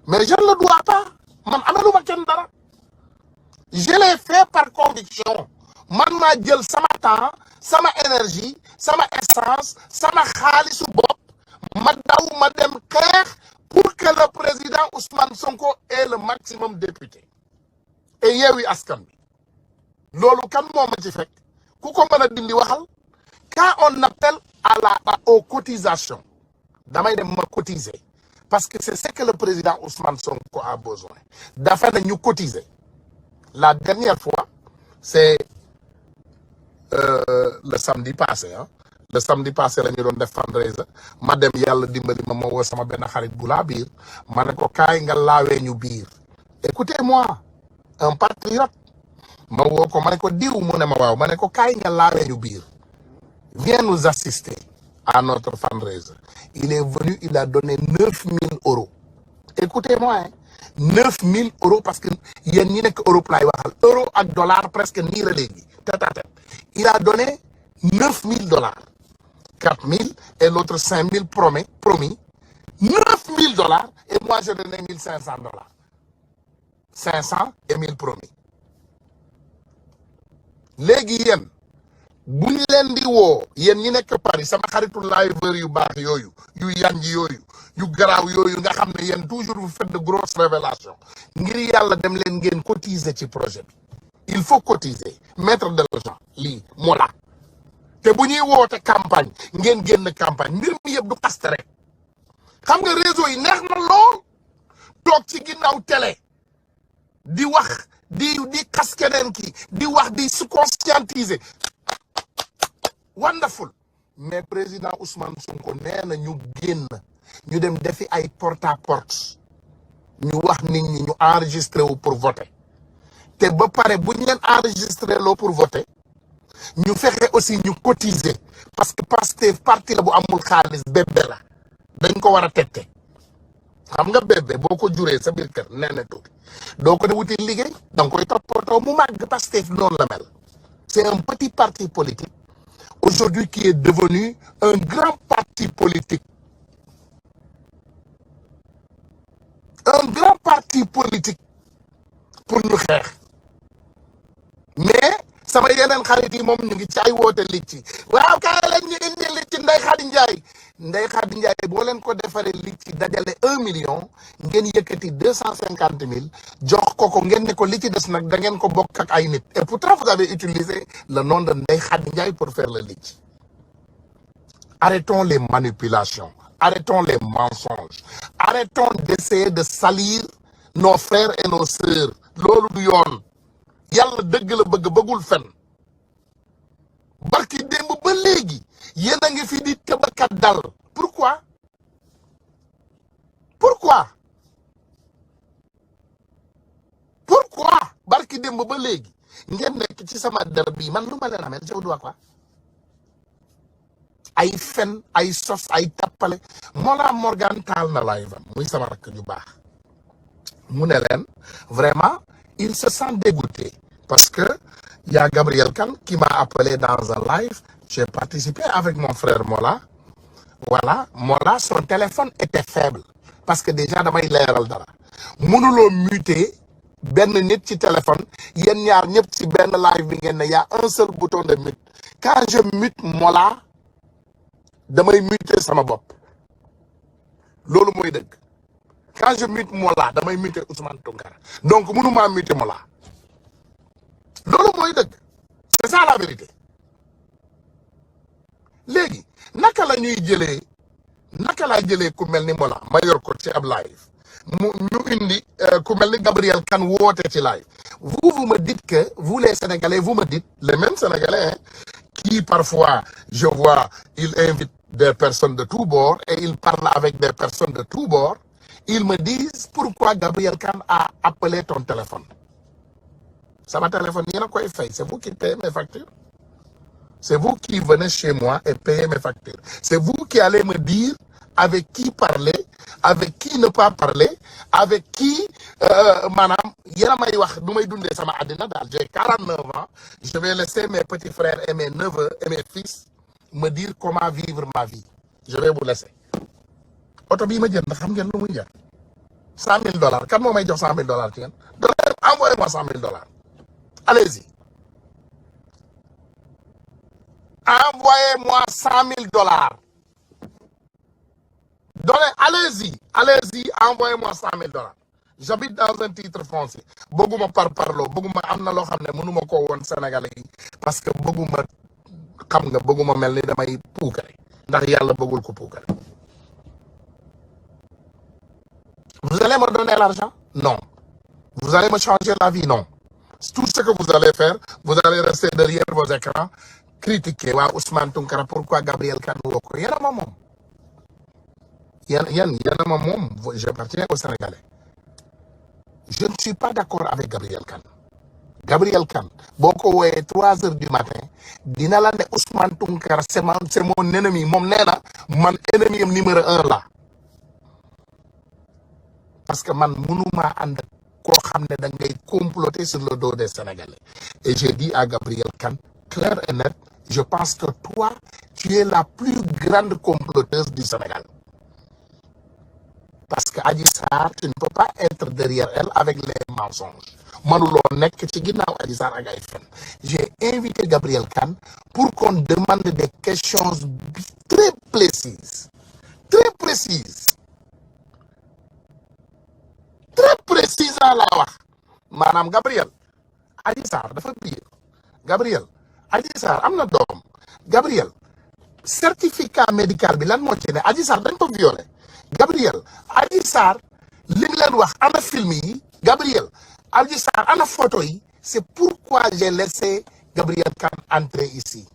mais je ne le dois pas man ameluma kenn dara je l'ai fait par conviction man maa jël sama temps sama énergie sama essence sama xaalisu bopp ma daw ma dem xeex pour que le président Ousmane Sonko ait le maximum de députés et Yewwi Askan Wi loolu kan moo ma ci fekk ku ko mën a dindi waxal quand on appelle aux cotisations damay dem ma cotiser parce que c'est ce que le président Ousmane Sonko a besoin dafa na ñu cotiser la dernière fois c'est le samedi passé le samedi passé la ñu doon def fundraiser ma dem yàlla dimbali ma woo sama benn xarit bu laa biir ma ne ko kaay nga laawee ñu biir écoutez-moi un patriote ma woo ko ma ne ko diw mu ne ma waaw ma ne ko kaay nga laawee ñu biir viens nous assister à notre fundraiser il est venu il a donné 9000 euros écoutez-moi 9000 euros parce que yéen ñi nekk Europe laay waxal euro ak dollar presque nii la léegi tête à tête il a donné 9000 $, 4000 et l'autre 5000 promis 9000 $, et moi je donnais 1500 $, 500 et 1000 promis léegi yéen bu ñu leen di woo yéen ñi nekk Paris sama xaritu liveur yu baax yooyu yu yanj yooyu yu garaaw yooyu nga xam ne yéen toujours vous faites de grosses révélations ngir yàlla dem leen ngeen cotiser ci projet bi il faut cotiser mettre de l'argent lii moo la te bu ñuy woote campagne ngeen génn campagne mbir mi yëpp du paste rek xam nga réseau yi neex na lool toog ci ginnaaw télé di wax di xas keneen ki di wax di se conscientiser wonderful mais président Ousmane Sonko nee na ñu génn ñu dem defi ay porte à porte ñu wax nit ñi ñu enregistré wu pour voter te ba pare bu ñu leen enregistré loo pour voter ñu fexe aussi ñu cotiser parce que Pastef parti la bu amul xaalis bébé la dañ ko war a tette xam nga bébé boo ko juree sa biir kër nee na tuuti doo ko de wuti liggéey danga koy toppatoo mu màgg Pastef noonu la mel c'est un petit parti politique aujourd'hui qui est devenu un grand parti politique pour ñu xeex mais sama yeneen xarit yi moom ñu ngi ci ay woote li ci waaw kaay lañ ñu indi li ci Ndeye Khady Ndiaye boo leen ko defaree li ci dajale 1 million ngeen yëkkati 250 000 jox ko ngeen ne ko li ci des nag da ngeen ko bokk ak ay nit et pourtant vous avez utilisé le nom de Ndeye Khady Ndiaye pour faire le li ci arrêtons les manipulations arrêtons les mensonges arrêtons d'essayer de salir nos frères et nos sœurs loolu du yoon yàlla dëgg la bëggul fen barki démb ba léegi yéen a ngi fi di tëbakat dal pourquoi barki démb ba léegi ngeen nekk ci sama der bii man lu ma leen amee je dois quoi ay fen ay sos ay tappale Mollah Morgan taal na live am muy sama rakk ju baax mu ne leen vraiment il se sent dégoûté parce que il y a Gabriel Kane qui m'a appelé dans un live j'ai participé avec mon frère Mollah voilà Mollah son téléphone était faible parce que déjà damay leeral dara mënuloo muter benn nit ci téléphone yéen ñaar ñëpp ci benn live bi ngeen ne y a un seul bouton de mute quand je mute Mollah damay muter sama bopp loolu mooy dëgg quand je mute Mollah damay muter Ousmane Tounkara donc mënumaa muter Mollah loolu mooy dëgg c'est ça la vérité léegi naka la ñuy jëlee ku mel ni Mollah ma yor ko ci ab live ñu indi ku mel ni Gabriel Kane woote ci live vous me dites que vous les Sénégalais vous me dites les mêmes Sénégalais qui parfois je vois ils invitent des personnes de tous bords et ils parlent avec des personnes de tous bords ils me disent pourquoi Gabriel Kane a appelé ton téléphone sama téléphone yéen a koy fay c'est vous qui payez mes factures c'est vous qui venez chez moi et payez mes factures c'est vous qui allez me dire avec qui parler avec qui ne pas parler avec qui maanaam yéen a may wax du may dundee sama àddina daal j'ai 49 ans je vais laisser mes petits frères et mes neveux et mes fils me dire comment vivre ma vie je vais vous laisser oto bii ma jënd xam ngeen lu muy jar $100,000 kan moo may jox $100,000 ci ngeen envoyez-moi $100,000 allez-y envoyez-moi $100,000 donnez allez-y envoyez-moi $100,000 j'habite dans un titre foncier bëgguma parparloo bëgguma am na loo xam ne mënuma ko woon Sénégalais yi parce que bëgguma xam nga bëgguma mel ni damay puukare ndax yàlla bëggul ko puukare vous allez me donner l'argent non vous allez me changer la vie non tout ce que vous allez faire vous allez rester derrière vos écrans critiquer waa Ousmane Tounkara pourquoi Gabriel Kane woo ko yéen a ma moom yéen a ma moom j'appartiens aux Sénégalais je ne suis pas d'accord avec Gabriel Kane boo ko wooyee 3 heures du matin dina la ne Ousmane Tounkara c'est mon ennemi moom nee na man ennemi am numéro 1 la parce que man mënuma ànd koo xam ne da ngay comploter sur le dos des Sénégalais et j'ai dit à Gabriel Kane clair et net je pense que toi tu es la plus grande comploteuse du Sénégal parce que Adji Sarr tu ne peux pas être derrière elle avec les mensonges manuloo nekk ci ginnaaw Adji Sarr ak ay fen j'ai invité Gabriel Kane pour qu'on demande des questions très précises laa wax maanaam Gabriel Adji Sarr dafa biir Gabriel Adji Sarr am na doom Gabriel certificat médical bi lan moo ci ne Adji Sarr dañ ko violé Gabriel Adji Sarr li mu leen wax ana film yi Gabriel Adji Sarr ana photo yi c'est pourquoi j'ai laissé Gabriel Kane entrer ici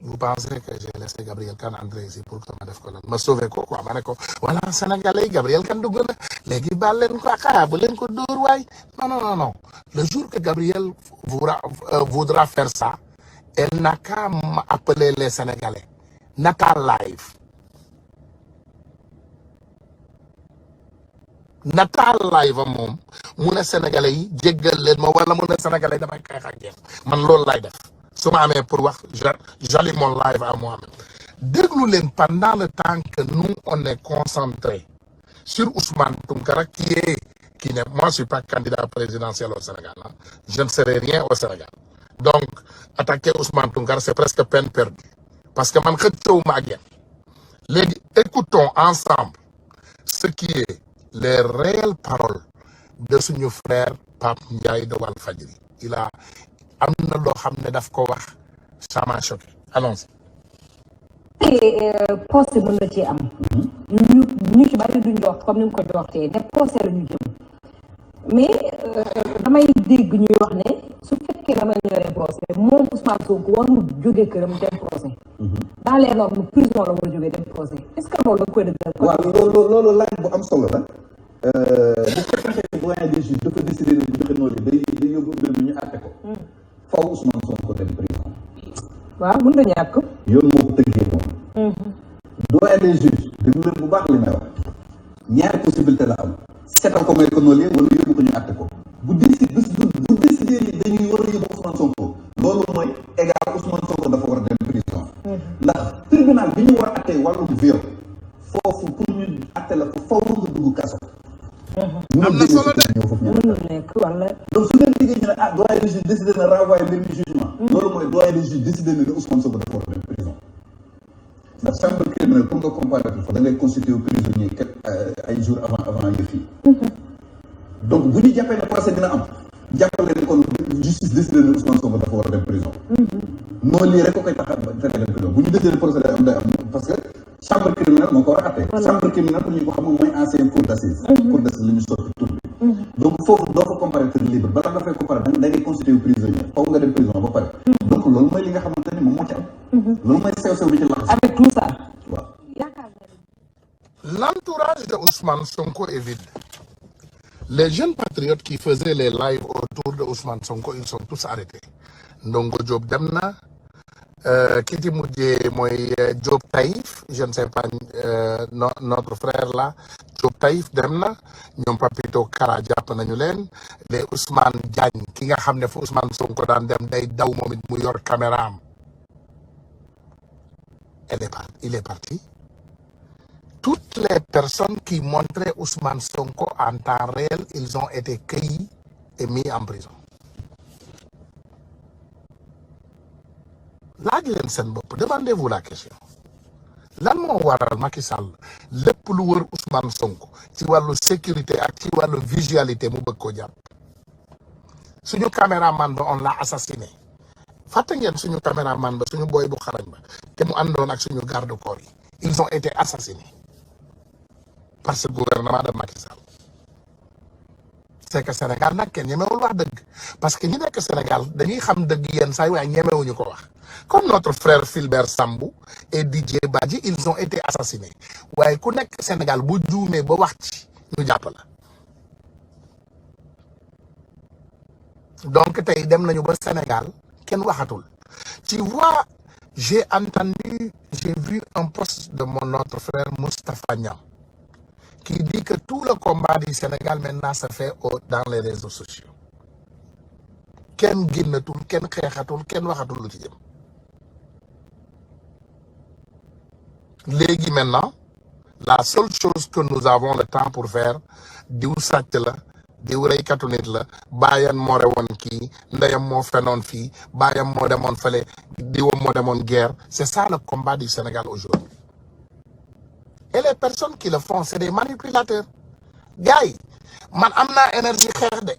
vous pensez que j'ai laissé Gabriel Kane entrer ici pour que ma def ko lan ma sauver ko quoi ma ne ko voilà Sénégalais Gabriel Kane dugg na léegi baal leen ko bu leen ko dóor waay non le jour que Gabriel voudra faire ça elle n'a qu'à appeler les Sénégalais Natal Live moom mu ne Sénégalais yi jéggal leen ma wala mu ne Sénégalais damay xeex ak yéen man loolu lay def su ma amee pour wax j'allume mon live à moi-même déglu leen pendant le temps que nous on est concentré sur Ousmane Tounkara qui n'est moi je suis pas candidat présidentiel au Sénégal hein. Je ne serai rien au Sénégal donc attaquer Ousmane Tounkara c'est presque peine perdue parce que man xëccewuma ak yéen léegi écoutons ensemble ce qui est les réelles paroles de suñu frère Pape Ndiaye de Walfadjri il a am na loo xam ne daf ko wax ça m'a choqué allons-y. procès mën na ci am. ñu ci bari duñ wax comme ni nga ko joxtee ne procès la ñu jëm mais damay dégg ñuy wax ne su fekkee dama ñoree procès moom Ousmane Sonko warul jógee këram dem procès. dans les normes prison la war a jógee dem procès est-ce que loolu la koy dëggal. waaw loolu laaj bu am solo la. bu fekkee ne doyen des juges dafa décidé ne joxe noonu day yóbbu mbir mi ñu àtte ko. faw Ousmane Sonko dem prison. waaw mën na ñàkk. yoon moo ko tëggee moom. doyen des juges déglu leen bu baax li may wax ñaari possibilité la am seetal ko may ko noonu wala yóbbu ko ñu àtte ko bu décidé ni dañuy war a yóbbu Ousmane Sonko loolu mooy égal Ousmane Sonko dafa war a dem prison. ndax tribunal bi ñu war a àttee wàllum viol foofu pour ñu àtte la ko faw nga dugg kaso. am na solo de mënul nekk wala. donc su leen liggéey ñu ne doyen des juges décidé na renvoyer mbir mi jugement. loolu mooy doyen des juges décidé na ne Ousmane Sonko dafa war a dem prison. ndax chambre criminelle pour nga comparaître fa da ngay constituer prisonnier ay jours avant yëf yi. donc bu ñu jàppee ne procès dina am jàppale ne kon justice décidé na Ousmane Sonko dafa war a dem prison. noonu lii rek ko koy tax a tere dem prison bu ñu décidé procès day am parce que chambre criminelle moo ko war a àtte. chambre criminelle pour ñu ko xam mooy ancienne cour d'assises. cour d'assises la ñu soppi tur bi. donc foofu doo fa comparaître libre bala nga fay comparaître da ngay constituer prisonnier faw nga dem prison ba pare. donc loolu mooy li nga xamante ni moom moo ci am. loolu mooy sew-sew bi ci laxas. avec tout ça. waaw. L'entourage de Ousmane Sonko est vide. Les jeunes patriotes qui faisaient les lives autour de Ousmane Sonko, ils sont tous arrêtés. Ndongo Diop dem na ki ci mujjee mooy Diop Taïf, je ne sais pas notre frère là Diop Taïf dem na ñoom Papito Kara jàpp nañu leen les Ousmane Diagne ki nga xam ne fu Ousmane Sonko daan dem day daw moom it mu yor caméra am il est parti. Toutes les personnes qui montraient Ousmane Sonko en temps réel, ils ont été cueillis et mis en prison. laaj leen seen bopp demandez-vous la question lan moo waral Macky Sall lépp lu wër Ousmane Sonko ci wàllu sécurité ak ci wàllu visualité mu bëgg ko jàpp suñu caméraman ba on l'a assassiné fàtte ngeen suñu caméraman ba suñu boy bu xarañ ba te mu àndoon ak suñu garde corps yi ils ont été assassinés par ce gouvernement de Macky Sall. C'est que Sénégal nag kenn ñemewul wax dëgg parce que ñi nekk Sénégal dañuy xam dëgg yenn saa yi waaye ñemewuñu ko wax comme notre frère Fulbert Sambou et Didier Badji ils ont été assassinés waaye ku nekk Sénégal bu juumee ba wax ci ñu jàpp la donc tey dem nañu ba Sénégal kenn waxatul tu vois j'ai vu un post de mon autre frère Moustapha Niam qui dit que tout le combat du Sénégal maintenant se fait dans les réseaux sociaux kenn génnatul kenn xeexatul kenn waxatul lu ci jëm léegi maintenant la seule chose que nous avons le temps pour faire diw sàcc la diw reykatu nit la baayam moo rewoon kii ndeyam moo fenoon fii baayam moo demoon fële diwam moo demoon guerre c'est ça le combat du Sénégal aujourd'hui. Et les personnes qui le font c'est des manipulateurs gars yi man am naa énergie xeex de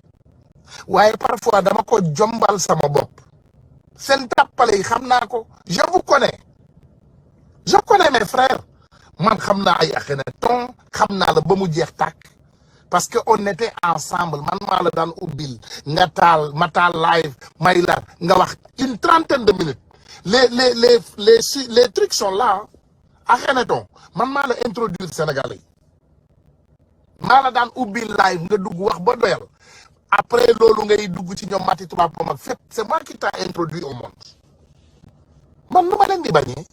waaye parfois dama ko jombal sama bopp seen tàppale yi xam naa ko je connais mes frères man xam naa ay Akhenaton xam naa la ba mu jeex tàkk parce que on était ensemble man maa la daan ubbil nga taal ma taal live may la nga wax une trentaine de minutes les trucs sont là Akhenaton man maa la introduire Sénégalais yi maa la daan ubbi live nga dugg wax ba doyal après loolu ngay dugg ci ñoom Mati Tubaab Pom ak fépp c'est moi qui t'a introduit au monde man nu ma leen di bañee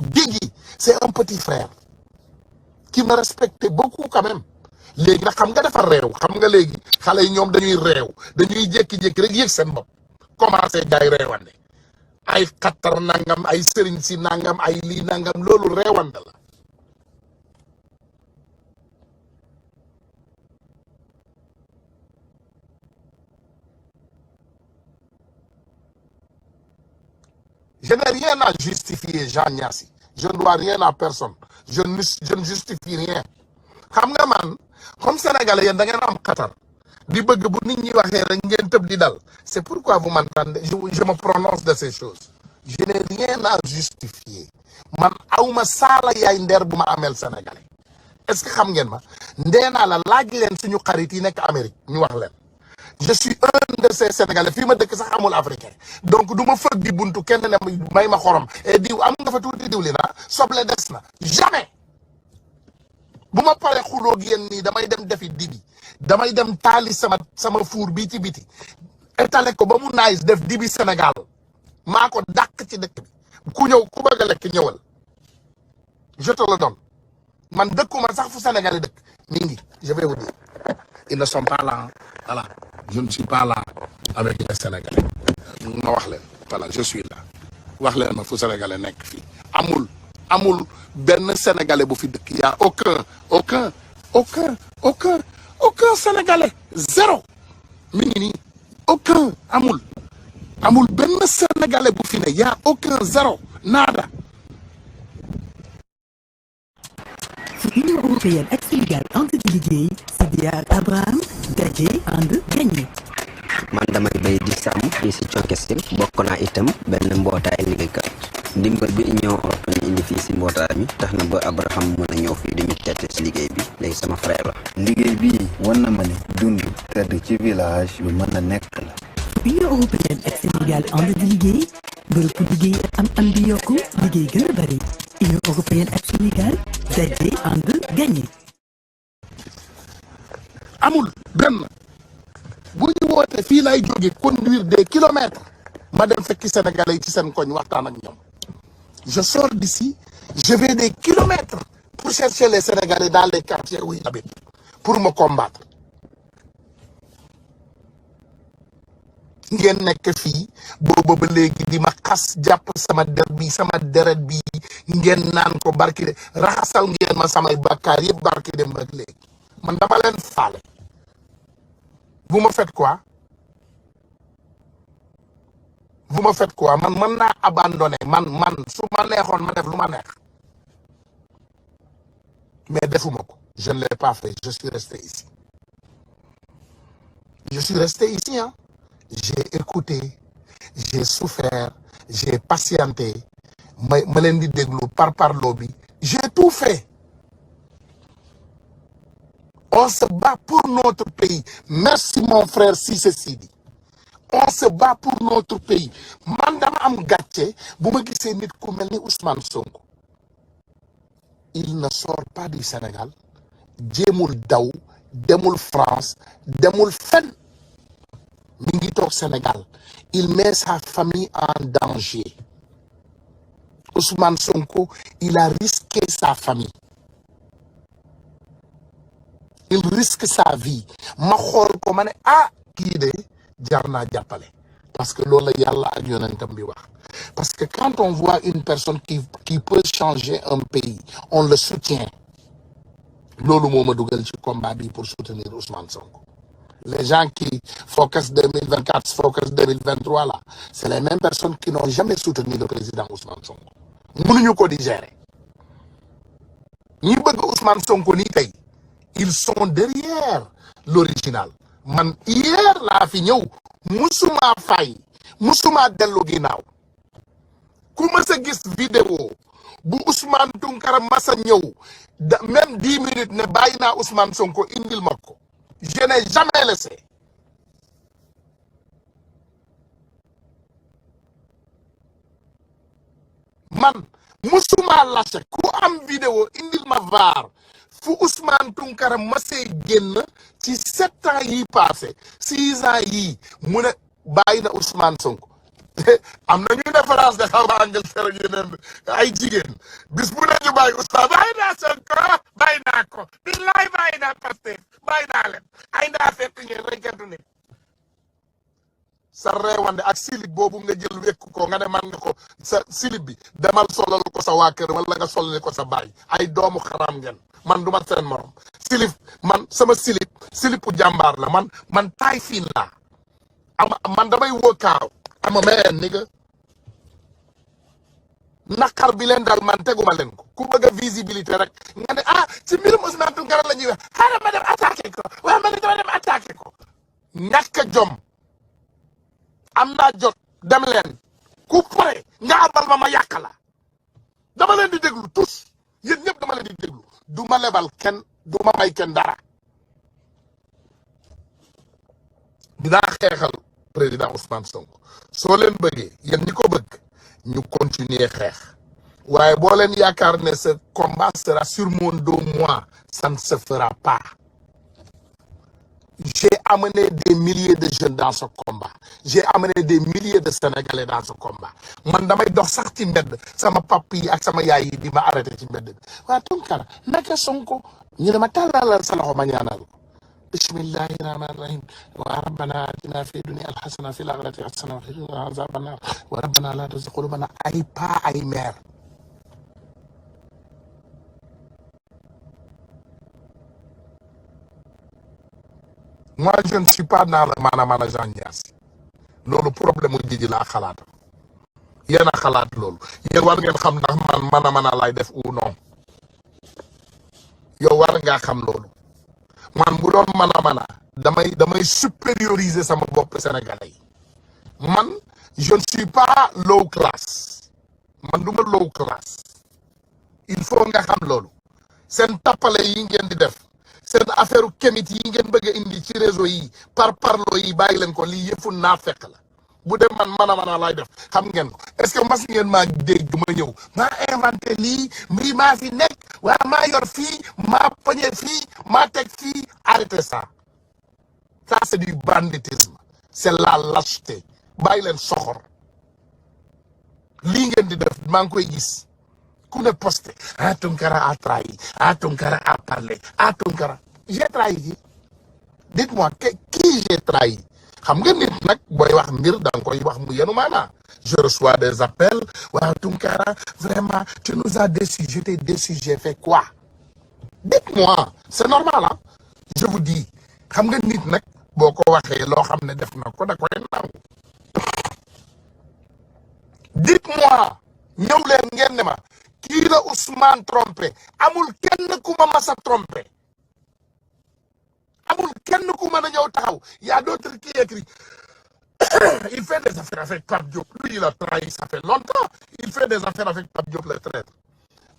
Guigui c'est un petit frère qui me respectait beaucoup quand même léegi nag xam nga dafa réew xam nga léegi xale yi ñoom dañuy réew dañuy jékki-jékki rek yëg seen bopp commencé jaay réewande ay xattar nangam ay sëriñ si nangam ay lii nangam loolu réewande la je n'ai rien à justifier Jean Niassi je ne dois rien à personne je ne justifie rien xam nga man comme sénégalais yéen da ngeen am xatar di bëgg bu nit ñi waxee rek ngeen tëb di dal c'est pourquoi vous m'entendez je me prononce de ces choses je n'ai rien à justifier man awma saala yaay ndeer bu ma ameel sénégalais est-ce que xam ngeen ma ndee naa la laaj leen suñu xarit yi nekk Amérique ñu wax leen je suis un de ces Sénégalais fii ma dëkk sax amul africain donc du ma fëgg di buntu kenn ne may ma xorom et diw am nga fa tuuti diwli na soble des na jamais bu ma paree xuloo ak yéen nii damay dem defi dibi damay dem taali sama fuur bii ci biti étalé ko ba mu nice def dibi Sénégal maa ko dàq ci dëkk bi ku ñëw ku bëgg a lekk ñëwal je te le donne man dëkkuma sax fu Sénégalais dëkk mi ngi je vais vous dire ils ne sont pas là voilà je ne suis pas là avec les Sénégalais ma wax leen voilà je suis là wax leen ma fu Sénégalais nekk fii amul benn Sénégalais bu fi dëkk y a aucun Sénégalais zéro mi ngi nii aucun amul benn Sénégalais bu fi ne y a aucun zéro nada. fu Union européenne ak Sénégal ànd di liggéey Sidia ak Abraham daje ànd gagné. man damay bay di sàmm fii si Thionckessil bokk naa itam benn mbootaay liggéeykat ndimbal bi Union européenne indi fii si mbootaay mi tax na ba Abraham mën a ñëw fii di ñu tette si liggéey bi léegi sama frère la. liggéey bii wan na ma ne dund tedd ci village bi mën na nekk la. fu Union européenne ak Sénégal ànd di liggéey bërëb liggéey am di yokku liggéey gën a bari Union européenne ak Sénégal daje ànd gagné. amul benn bu ñu woote fii lay jóge conduire des kilomètres ma dem fekki Sénégalais yi ci seen koñ waxtaan ak ñoom je sors d'ici je vais des kilomètres pour chercher les Sénégalais dans les quartiers où ils habitent pour me combattre ngeen nekk fii booba ba léegi di ma xas jàpp sama deret bi ngeen naan ko barki de raxasal ngeen ma samay bakkaar yëpp barki dem ba léegi man dama leen faale. Vous me faites quoi? Vous me faites quoi? Man mën naa abandonné man su ma neexoon ma def lu ma neex mais defuma ko je ne l'ai pas fait je suis resté ici hein. J'ai écouté j'ai souffert j'ai patienté ma leen di déglu parloo bi j'ai tout fait. On se bat pour notre pays. Merci mon frère Cissé Sidi. On se bat pour notre pays. Man dama am gàcce bu ma gisee nit ku mel ni Ousmane Sonko. Il ne sort pas du Sénégal. jéemul daw demul France demul fenn mi ngi toog Sénégal. Il met sa famille en danger. Ousmane Sonko, il a risqué sa famille. Il risque sa vie ma xool ko ma ne kii de jar naa jàppale parce que loolu la yàlla ak yonentam bi wax parce que quand on voit une personne qui peut changer un pays on le soutient loolu moo ma dugal ci combat bi pour soutenir Ousmane Sonko. Les gens qui focus 2024 focus 2023 là c'est les mêmes personnes qui n'ont jamais soutenu le président Ousmane Sonko mënuñu ko digérer ñi bëgg Ousmane Sonko nii tey ils sont derrière l'original man hier laa fi ñëw musuma fay musuma dellu ginnaaw ku mës a gis vidéo bu Ousmane Tounkara masa ñëw même 10 minutes ne bàyyi naa Ousmane Sonko indil ma ko je n'ai jamais laissé man musuma lâché ku am vidéo indil ma vaar fu Ousmane Tounkara masee génn ci 7 ans yi passé 6 ans yi mu ne bàyyi na Ousmane Sonko am na ñuy différence de xaw ma Angleterre ak yeneen ay jigéen bis bu ne ñu bàyyi Ousmane bàyyi naa Sonko bàyyi naa ko billaay bàyyi naa Pastef bàyyi naa leen ay ndaa fekk ngeen rekkentu nit sa reewande ak silib boobu nga jël wekk ko nga ne man nga ko sa silib bi demal solal ko sa waa kër wala nga solal ko sa baay ay doomu xaram ngeen man du ma seen morom silib man sama silipu jàmbaar la man taay fiin laa man damay wëkkaaw ama meen ni nga naqar bi leen dal man teguma leen ko ku bëgg a visibilité rek nga ne ci mbirum Ousmane Tounkara la ñuy wax xaaral ma dem attaqué ko waaye ma ne dama dem attaqué ko ñàkk jom am naa jot dem leen ku pare nga abal ma yàq la dama leen di déglu tous yéen ñëpp dama leen di déglu du ma lebal kenn du ma may kenn dara dinaa xeexal président Ousmane Sonko soo leen bëggee yéen ñi ko bëgg ñu continuer xeex waaye boo leen yaakaar ne ce combat sera sur mon dos moi ça ne se fera pas. J'ai amené des milliers de jeunes dans ce combat j'ai amené des milliers de Sénégalais dans ce combat man damay dox sax ci mbedd sama papa yi ak sama yaay yi di ma arrêté ci mbedd bi waa Tounkara naka Sonko ñu ne ma tàllalal sa loxo ma ñaanal ko bismillahi rahmani rahim wa rabbana atina fi dunya alhasana fi l'akhirati hasana wa qina azaban nar wa rabbana la tuzigh qulubana ay pas ay mère. Moi, je ne suis pas dans le mana Jean Niass loolu problème mu Djidji laa xalaat yéen a xalaat loolu yéen war ngeen xam ndax man mana lay def ou non yow war ngaa xam loolu man bu doon mana damay supérioriser sama bopp sénégalais yi man je ne suis pas low class man du ma low class il faut nga xam loolu seen tappale yi ngeen di def. seen affaire kémit yi ngeen bëgg a indi ci réseau yi parlo yi bàyyi leen ko lii yëfu naa fekk la bu dee man mana laay def xam ngeen ko est-ce que mas ngeen maa dégg ma ñëw maa inventé lii mii maa fi nekk waa maa yor fii maa poñe fii maa teg fii arrêtez ça c'est du banditisme c'est la lâcheté bàyyi leen soxor lii ngeen di def maa ngi koy gis ku ne posté Tounkara a trahi Tounkara a parlé Tounkara j'ai trahi qui dites-moi qui j'ai trahi xam nga nit nag booy wax mbir da nga koy wax mu yenu maanaa je reçois des appels waaw Tounkara vraiment tu nous as déçus je t'ai déçu j'ai fait quoi dites-moi c'est normal hein je vous dis xam nga nit nag boo ko waxee loo xam ne def na ko da koy nangu dites-moi ñëw leen ngeen ne ma kii la Ousmane trompé amul kenn ku ma masa trompé amul kenn ku mën a ñëw taxaw y a d'autres qui écrit il fait des affaires avec Pape Diop lui il a trahi ça fait longtemps il fait des affaires avec Pape Diop le traître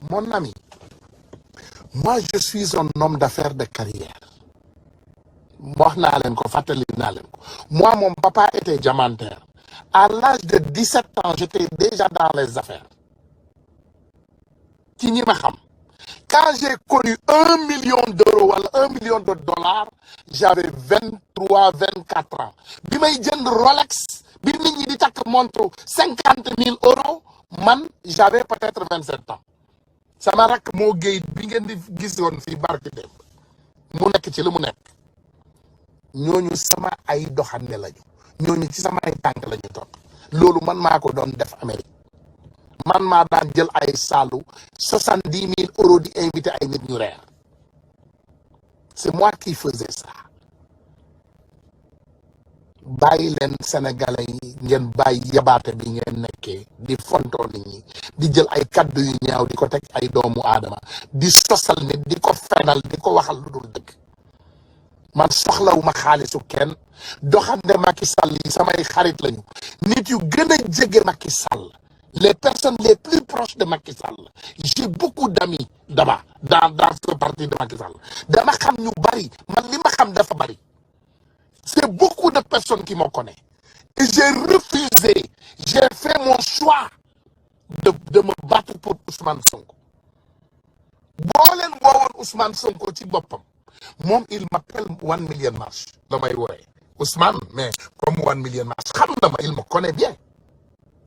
mon ami moi je suis un homme d'affaires de carrière wax naa leen ko fàttali naa leen ko moi mon papa était diamantaire à l'âge de 17 ans j'étais déjà dans les affaires ci ñi ma xam quand j'ai connu 1 million d'euros wala 1 million de dollars j'avais 23-24 ans bi may jënd Rolex bi nit ñi di takk montre 50 000 euros man j'avais peut-être 27 ans sama rakk moo géey bi ngeen di gisoon fii barki démb mu nekk ci li mu nekk ñooñu sama ay doxande lañu ñooñu ci sama ay tànk lañu topp loolu man maa ko doon def Amérique man maa daan jël ay saalu 70 000 euros di invité ay nit ñu reer c'est moi qui faisais ça bàyyi leen sénégalais yi ngeen bàyyi yabaate bi ngeen nekkee di fontoo nit ñi di jël ay kaddu yu ñaaw di ko teg ay doomu aadama di sosal nit di ko fenal di ko waxal lu dul dëgg man soxlawuma xaalisu kenn doxande Macky Sall yi samay xarit lañu nit yu gën a jege Macky Sall les personnes les plus proches de Macky Sall j'ai beaucoup d'amis là-bas dans ce parti de Macky Sall dama xam ñu bari man li ma xam dafa bari c'est beaucoup de personnes qui me connaissent et j'ai refusé j'ai fait mon choix de me battre pour Ousmane Sonko boo leen woowoon Ousmane Sonko ci boppam moom il m'appelle 1 million marche la may wooye Ousmane mais comme 1 million marche xam na ma il me connaît bien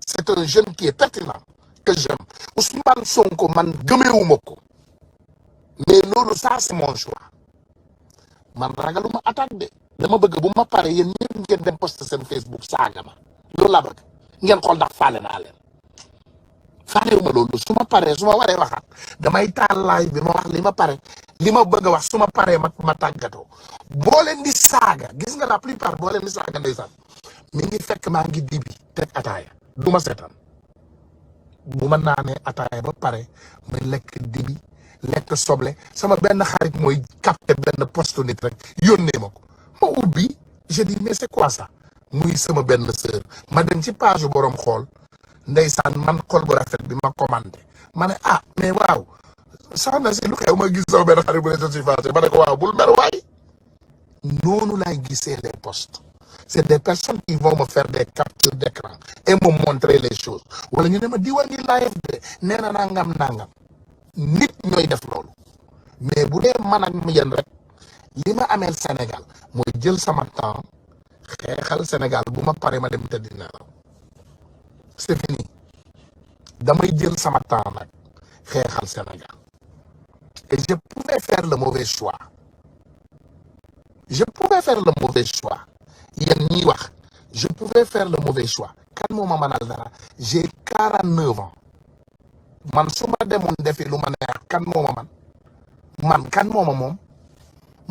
c'est un jeune qui est pertinent que j'aime Ousmane Sonko man gëmeewuma ko mais loolu ça c'est mon choix man ragaluma attaque de dama bëgg bu ma pare yéen ñëpp ngeen dem poster seen Facebook saaga ma loolu laa bëgg ngeen xool ndax faale naa leen faalewuma loolu su ma paree su ma waree waxaat damay taal live bi ma wax li ma pare li ma bëgg a wax su ma paree ma tàggatoo boo leen di saaga gis nga la plupart boo leen di saaga ndeysaan mi ngi fekk maa ngi dibi teg ataaya du ma seetaan bu ma naanee ataaya ba pare may lekk dibi lekk soble sama benn xarit mooy capté benn poste nit rek yónnee ma ko ma ubbi je dis mais c'est quoi ça muy sama benn sœur ma dem ci page borom xool ndeysaan man xol bu rafet bi ma commandé ma ne ah mais waaw soxna si lu xew ma gis sama benn xarit bu ne je suis fâché ma ne ko waaw bul mer waay noonu laay gisee les postes c'est des personnes qui vont me faire des captures d'écran et me montrer les choses wala ñu ne ma diwa ngi live de nee na nangam nit ñooy def loolu mais bu dee man ak yéen rek li ma ameel Sénégal mooy jël sama temps xeexal Sénégal bu ma paree ma dem tëddi nelaw c'est fini damay jël sama temps nag xeexal Sénégal et je pouvais faire le mauvais choix yéen ñiy wax je pouvais faire le mauvais choix kan moo ma mënal dara j'ai 49 ans man su ma demoon defi lu ma neex kan moo ma man kan moo ma moom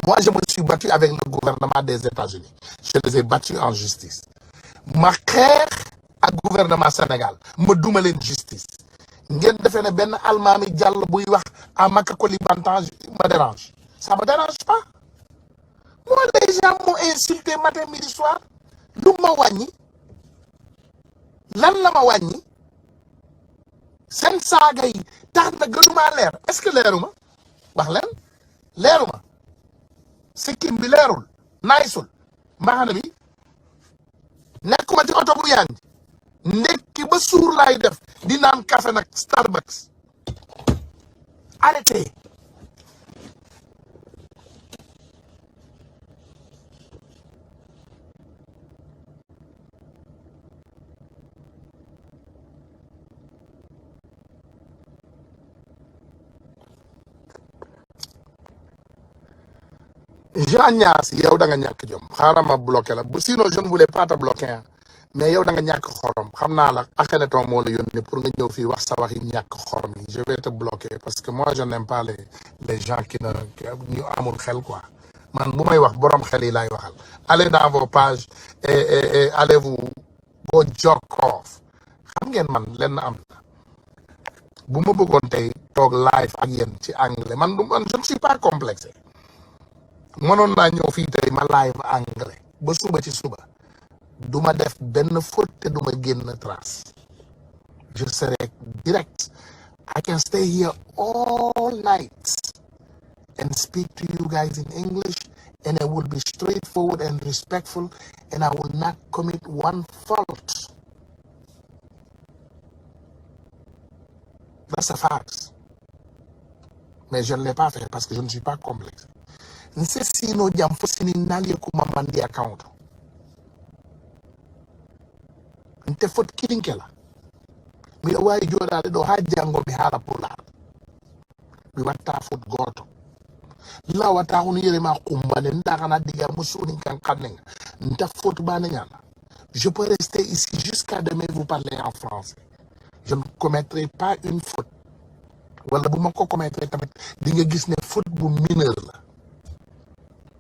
moi je me suis battu avec le gouvernement des États-Unis je les ai battus en justice ma xeex ak gouvernement Sénégal ma duma leen justice ngeen defee ne benn almaami jàll buy wax à Makakolibantan me dérange ça me dérange pas moi les gens m'ont insulté matin midi soir lu ma wàññi lan la ma wàññi seen saaga yi tax na gënuma leer est-ce que leeruma wax leen leeruma sikkim bi leerul naysul mbaxana bi nekkuma ci oto bu yànj ndekki ba suur laay def di naan café nag Starbucks arrêtez Jean Niass yow da nga ñàkk jom xaaral ma bloqué la sinon je ne voulais pas te bloquer mais yow da nga ñàkk xorom xam naa la Akhenaton moo la yónnee pour nga ñëw fii wax sa wax yi ñàkk xorom yi je vais te bloquer parce que moi je n'aime pas les gens qui ñu amul xel quoi man bu may wax borom xel yi laay waxal allez dans vos pages et allez vous go jerk off xam ngeen man lenn am na bu ma bëggoon tey toog live ak yéen ci anglais man je ne suis pas complexé mënoon naa ñëw fii tey ma live anglais ba suba ci suba duma def benn faute te duma génn trace je serai direct I can stay here all night and speak to you guys in English and I will be straightforward and respectful and I will not commit one fault. That's a fact. Mais je ne l'ai pas fait parce que je ne suis pas complexe. Nse sino jam fo sini nali kuma mandi account. Nte fot kilinkela. Mi wayi joda do hajjango mi hala pula. Mi watta fot goto. La wata hunu yere ma kumbane ndaka na diga musuni kan kanenga. Nta fot bane nyana. Je peux rester ici jusqu'à demain vous parler en français. Je ne commettrai pas une faute. Wala bu ma ko commettre tamit di nga gis ne faute bu mineur la.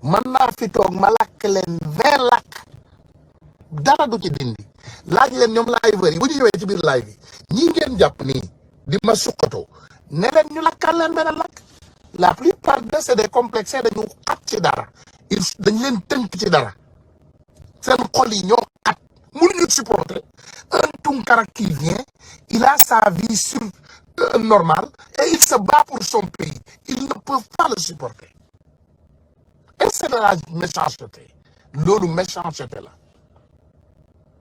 Man naa fi toog ma lakk leen 20 lakk dara du ci dindi laaj leen ñoom liveurs yi bu ñu ñëwee ci biir live yi ñi ngeen jàpp nii di ma suqatoo ne leen ñu lakkal leen benn lakk la plupart de c'est des complexés dañu xat ci dara dañ leen tënk ci dara seen xol yi ñoo xat mënuñu supporter un Tounkara qui vient il a sa vie normale et il se bat pour son pays ils ne peuvent pas le supporter. Et c'est de la méchanceté loolu méchanceté la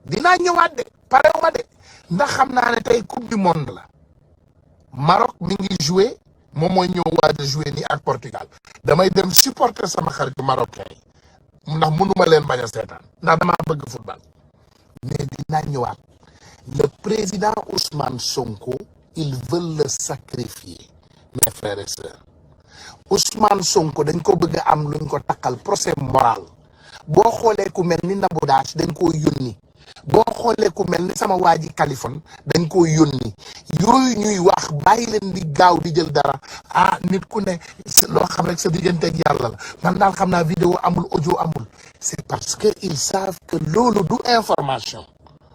dinaa ñëwaat de parewuma de ndax xam naa ne tey coupe du monde la Maroc mi ngi joué moom mooy ñëw waaj a joué nii ak Portugal damay dem supporter sama xaritu marocain yi ndax mënuma leen bañ a seetaan ndax damaa bëgg football mais dinaa ñëwaat le président Ousmane Sonko ils veulent le sacrifier mes frères et sœurs Ousmane Sonko dañ ko bëgg a am luñ ko takkal procès moral boo xoolee ku mel ni Nabou Dash dañ koo yónni boo xoolee ku mel ni sama waa ji Kaliphone dañ koo yónni yooyu ñuy wax bàyyi leen di gaaw di jël dara ah nit ku ne loo xam rek sa digganteeg yàlla la man daal xam naa vidéo amul audio amul c'est parce que ils savent que loolu du information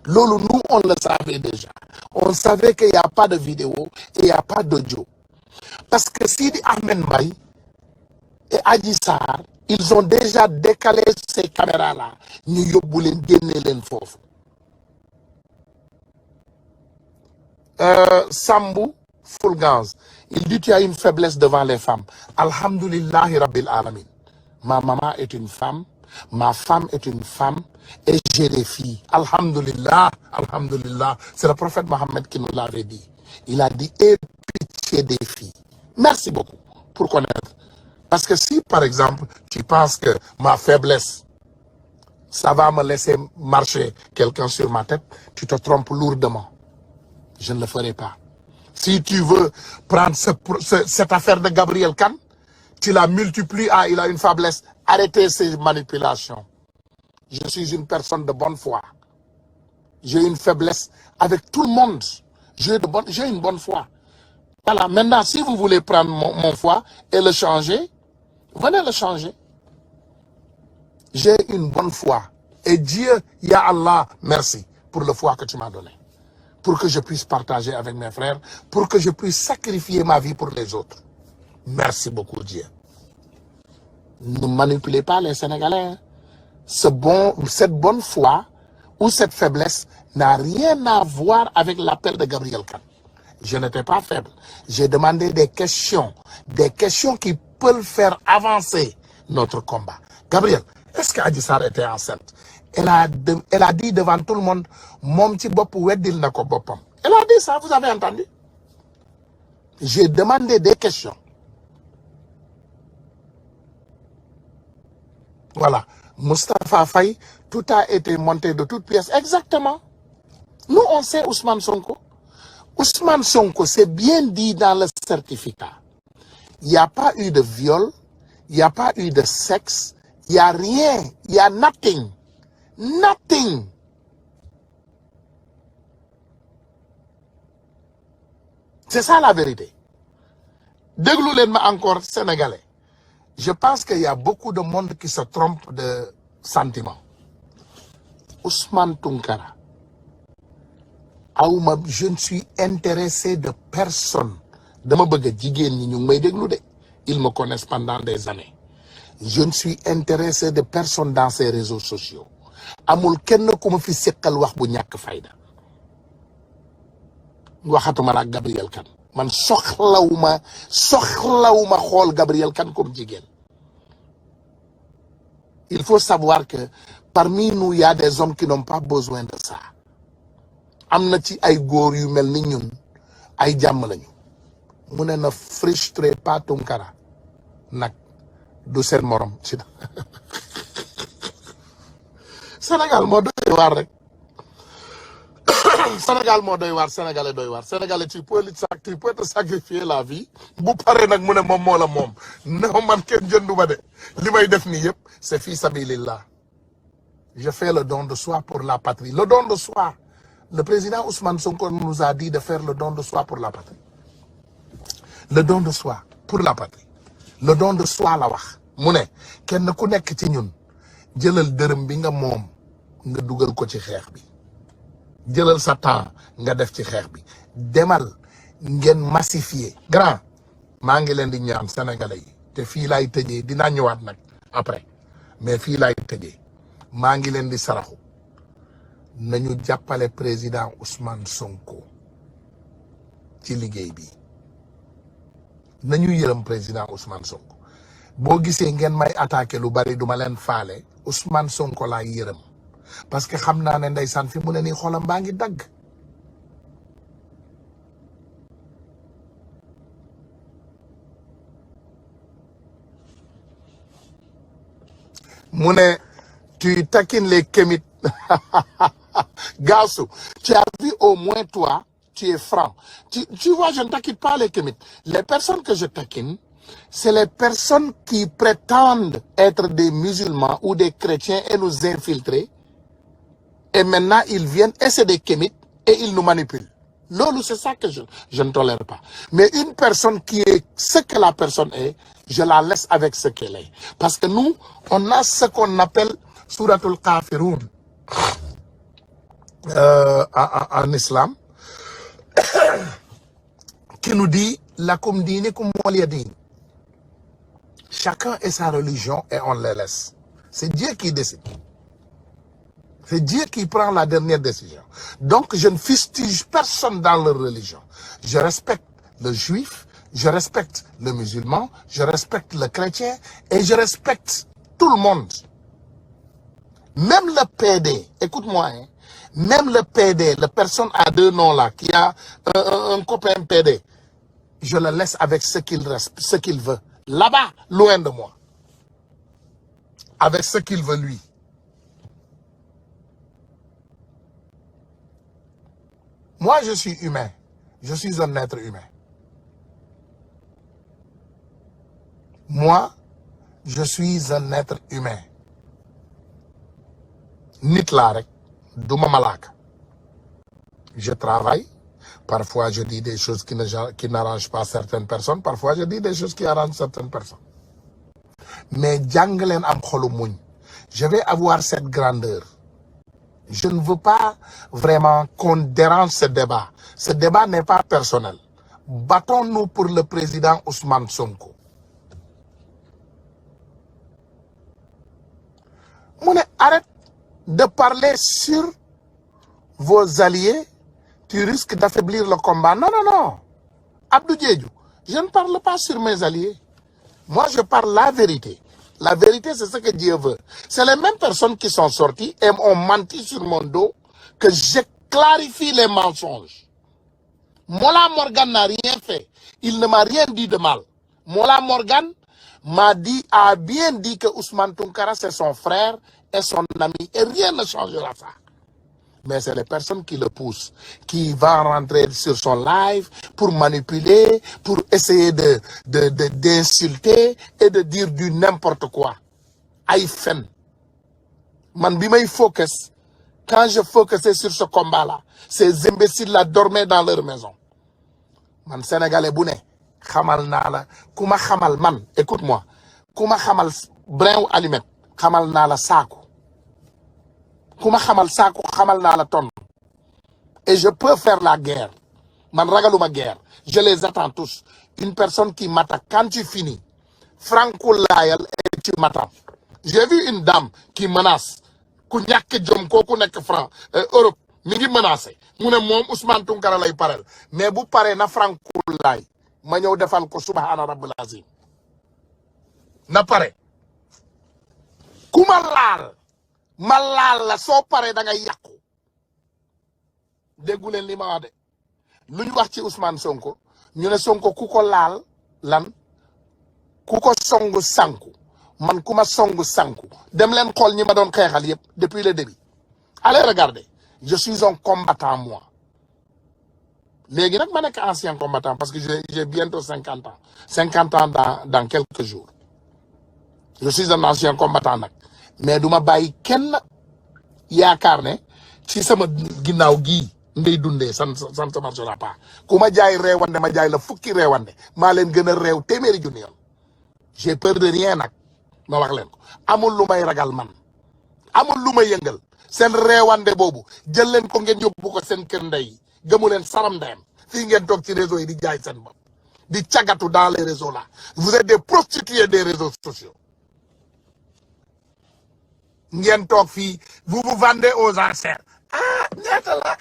loolu nous on le savait déjà on savait qu'il y a pas de vidéo et il y a pas d'audio parce que Sidi Ahmed Mbaye et Adji Sarr ils ont déjà décalé ces caméras-là ñu yóbbu leen génne leen foofu Sambou Fulgance il dit tu as une faiblesse devant les femmes alhamdulillahi rabbil alamin ma maman est une femme Ma femme est une femme et j'ai des filles. Alhamdulillah, alhamdulillah. C'est le prophète Mohammed qui nous l'avait dit. Il a dit, aie pitié des filles. Merci beaucoup pour connaître. Parce que si, par exemple, tu penses que ma faiblesse, ça va me laisser marcher quelqu'un sur ma tête, tu te trompes lourdement. Je ne le ferai pas. Si tu veux prendre cette affaire de Gabriel Kane, tu la multiplies, il a une faiblesse. Arrêtez ces manipulations. Je suis une personne de bonne foi. J'ai une faiblesse avec tout le monde. J'ai une bonne foi. Voilà, maintenant, si vous voulez prendre mon foi et le changer, venez le changer. J'ai une bonne foi. Et Dieu, Ya Allah, merci pour le foi que tu m'as donné. Pour que je puisse partager avec mes frères, pour que je puisse sacrifier ma vie pour les autres. Merci beaucoup, Dieu. Ne manipulez pas les Sénégalais. Hein. Cette bonne foi ou cette faiblesse n'a rien à voir avec l'appel de Gabriel Kane. Je n'étais pas faible. J'ai demandé des questions qui peuvent faire avancer notre combat. Gabriel, est-ce qu'Adji Sarr était enceinte? Elle a dit devant tout le monde, mon petit bop weddil nako bopam. Elle a dit ça, vous avez entendu? J'ai demandé des questions. Voilà. Moustapha Faye, tout a été monté de toutes pièces. Exactement. Nous, on sait Ousmane Sonko. Ousmane Sonko, c'est bien dit dans le certificat. Il n'y a pas eu de viol, il n'y a pas eu de sexe, il n'y a rien, il n'y a nothing. Nothing. C'est ça la vérité. Dégloulen-moi encore, Sénégalais. Je pense qu'il y a beaucoup de monde qui se trompe de sentiments. Ousmane Tounkara. Je ne suis intéressé de personne. Ils me connaissent pendant des années. Je ne suis intéressé de personne dans ces réseaux sociaux. Amul kenn ku ma fi sekkal wax bu ñàkk fayda. Waxatuma la Gabriel Kane. Man soxlawuma xool Gabriel Kane comme jigéen. Il faut savoir que parmi nous, il y a des hommes qui n'ont pas besoin de ça. Am na ci ay góor yu mel ni ñun ay jàmm lañu. Mu ne na frustré pas Tounkara nag du seen morom ci Sénégal moo doy waar rek. Sénégal moo doy waar, Sénégalais doy waar. Sénégalais tu peux te sacrifier la vie. Bu paree nag mu ne moom moo la moom. Non man kenn jënduma de. Li may def nii yëpp c'est fi sabilillah. Je fais le don de soi pour la patrie. Le don de soi. Le président Ousmane Sonko nous a dit de faire le don de soi pour la patrie. Le don de soi pour la patrie. Le don de soi la wax. Mu ne kenn ku nekk ci ñun jëlal dërëm bi nga moom nga dugal ko ci xeex bi. Jëlal sa temps nga def ci xeex bi. Demal ngeen massifier. Grand maa ngi leen di ñaan Sénégalais yi te fii laay tëjee dinaa ñëwaat nag après mais fii laay tëjee maa ngi leen di saraxu nañu jàppale président Ousmane Sonko ci liggéey bi nañu yërëm président Ousmane Sonko boo gisee ngeen may attaqué lu bari duma leen faale Ousmane Sonko laa yërëm parce que xam naa ne ndeysaan fi mu ne nii xolam baa ngi dagg. mu ne tu taquines les kémites. Gassou, tu as vu au moins toi, tu es franc. Tu vois, je ne taquine pas les kémites. Les personnes que je taquine, c'est les personnes qui prétendent être des musulmans ou des chrétiens et nous infiltrer. Et maintenant, ils viennent et c'est des kémites et ils nous manipulent. Lolo, c'est ça que je ne tolère pas. Mais une personne qui est ce que la personne est, je la laisse avec ce qu'elle est. Parce que nous, on a ce qu'on appelle Suratul Kafirun. En islam, qui nous dit lakum dinikum waliya din. Chacun et sa religion et on les laisse. C'est Dieu qui décide. C'est Dieu qui prend la dernière décision. Donc je ne fustige personne dans leur religion. Je respecte le juif, je respecte le musulman, je respecte le chrétien et je respecte tout le monde. Même le PD, écoute-moi, hein, même le PD, la personne à 2 noms là, qui a un copain PD, je le laisse avec ce qu'il veut. Là-bas, loin de moi. Avec ce qu'il veut lui. Moi, je suis humain. Je suis un être humain. Moi, je suis un être humain. Nit la rek, duma malaka. Je travaille. Parfois, je dis des choses qui n'arrangent pas certaines personnes. Parfois, je dis des choses qui arrangent certaines personnes. Mais janglen am xolu muñ. Je vais avoir cette grandeur. Je ne veux pas vraiment qu'on dérange ce débat. Ce débat n'est pas personnel. Battons-nous pour le président Ousmane Sonko. Mouné, arrête de parler sur vos alliés. Tu risques d'affaiblir le combat. Non, non, non. Abdou Diédhiou, je ne parle pas sur mes alliés. Moi, je parle la vérité. La vérité, c'est ce que Dieu veut. C'est les mêmes personnes qui sont sorties et ont menti sur mon dos que je clarifie les mensonges. Mola Morgan n'a rien fait. Il ne m'a rien dit de mal. Mola Morgan a bien dit que Ousmane Tounkara, c'est son frère et son ami. Et rien ne changera ça. Mais c'est les personnes qui le poussent, qui vont rentrer sur son live pour manipuler, pour essayer d'insulter et de dire du n'importe quoi. Aïe fen. Man bi may focus, quand je focusais sur ce combat-là, ces imbéciles-là dormaient dans leur maison. Man Sénégalais bu ne, xamal naa la, ku ma xamal man, écoute-moi, ku ma xamal brin ou allumette, xamal naa la saaku. Kuma xamal saako xamal naa la tonne. Et je peux faire la guerre. Man ragaluma guerre. Je les attends tous. Une personne qui m'attaque, quand tu finis, Franco Layal et tu m'attends. J'ai vu une dame qui menace. Ku ñàkk jom kooku nekk Europe mi ngi menacé. Mu ne moom Ousmane Tounkara lay parel. Mais bu paree na Franco Lay ma ñëw defal ko subhana rabbil azim. Na pare. Ku ma laal. Malal la soo paree da ngay yàqu déggu leen li ma wax de lu ñu wax ci Ousmane Sonko ñu ne Sonko ku ko laal lan ku ko songu sanku man ku ma songu sanku dem leen xool ñi ma doon xeexal yëpp depuis le début. Allez regarder, je suis un combattant moi. Léegi nag ma nekk ancien combattant parce que j'ai bientôt 50 ans. 50 ans dans quelques jours. Je suis un ancien combattant nag. Mais duma bàyyi kenn yaakaar ne ci sama ginnaaw gii ngay dundee ça ne marchera pas. Ku ma jaay reewande ma jaay la fukki reewande maa leen gën a réew téeméeri junni yoon. J'ai peur de rien nag ma wax leen ko amul lu may ragal man amul lu may yëngal seen reewande boobu jël leen ko ngeen yóbbu ko seen kër ndey gëmu leen saram ndeyam fii ngeen toog ci réseau yi di jaay seen bopp di cagatu dans les réseaux là. Vous êtes des prostituées des réseaux sociaux. Ngeen toog fii vous vous vendez aux enchères. Ah ñaata la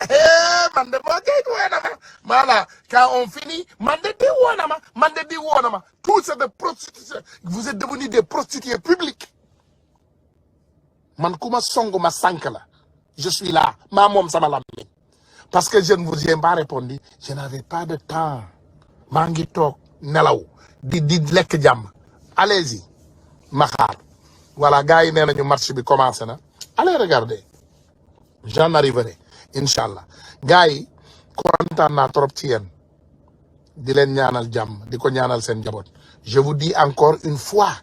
man de moo gay woona ma voilà quand on finit man de di woona ma man de di woona ma tout c'est de prostitution. Vous êtes devenus des prostituées publiques. Man ku ma songu ma sànk la je suis là maa moom sama lammiñ parce que je ne vous ai pas répondu. Je n'avais pas de temps maa ngi toog nelaw di lekk jàmm. Allez-y ma xaar. Voilà, gars yi nee nañu match bi commencé na. Allez regarder. J'en arriverai. Inch'Allah. Gars yi kontaan naa trop ci yéen. Di leen ñaanal jàmm di ko ñaanal seen njaboot. Je vous dis encore une fois.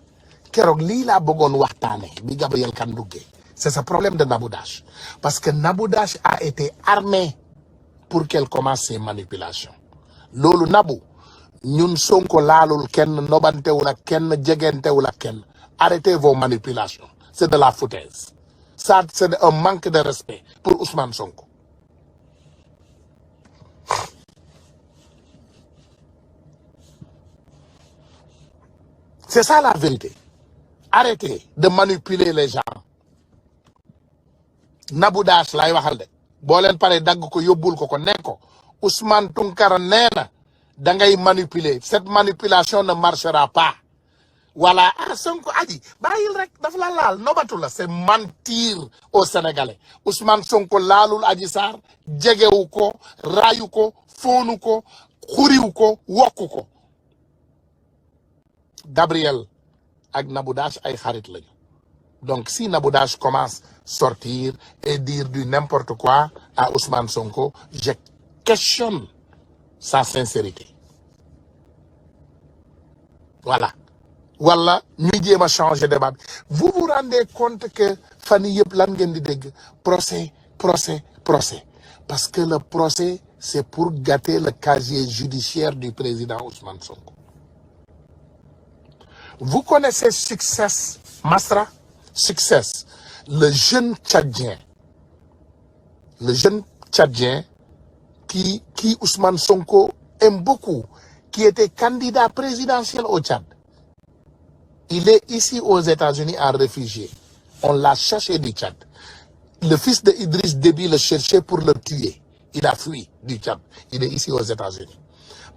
Keroog lii laa bëggoon waxtaane bi Gabriel Kane duggee. C'est ce problème de Nabou Dash. Parce que Nabou Dash a été armé pour qu'elle commence ses manipulations. Loolu Nabou ñun Sonko laalul kenn nobantewul ak kenn jegentewul ak kenn. Arrêtez vos manipulations. C'est de la foutaise. Ça, c'est un manque de respect pour Ousmane Sonko. C'est ça la vérité. Arrêtez de manipuler les gens. Nabou Dash lay waxal de. Boo leen paree dagg ko yóbbul ko ne ko Ousmane Tounkara nee na da ngay manipuler. Cette manipulation ne marchera pas. Voilà, ah Sonko Adji bàyyil rek daf la laal nobatu la c'est mentir aux Sénégalais. Ousmane Sonko laalul Adji Sarr jegewu ko raayu ko foonu ko xuriwu ko wokku ko. Gabriel ak Nabou Dash ay xarit lañu. Donc si Nabou Dash commence sortir et dire du n'importe quoi à Ousmane Sonko, je questionne sa sincérité. Voilà. Voilà, ñu jéem a changer débat. Vous vous rendez compte que fan yii yëpp lan ngeen di dégg procès. Parce que le procès, c'est pour gâter le casier judiciaire du président Ousmane Sonko. Vous connaissez Success Masra? Success, le jeune Tchadien qui Ousmane Sonko aime beaucoup, qui était candidat présidentiel au Tchad. Il est ici aux États-Unis en réfugié. On l'a cherché du Tchad. Le fils de Idriss Déby le cherchait pour le tuer. Il a fui du Tchad. Il est ici aux États-Unis.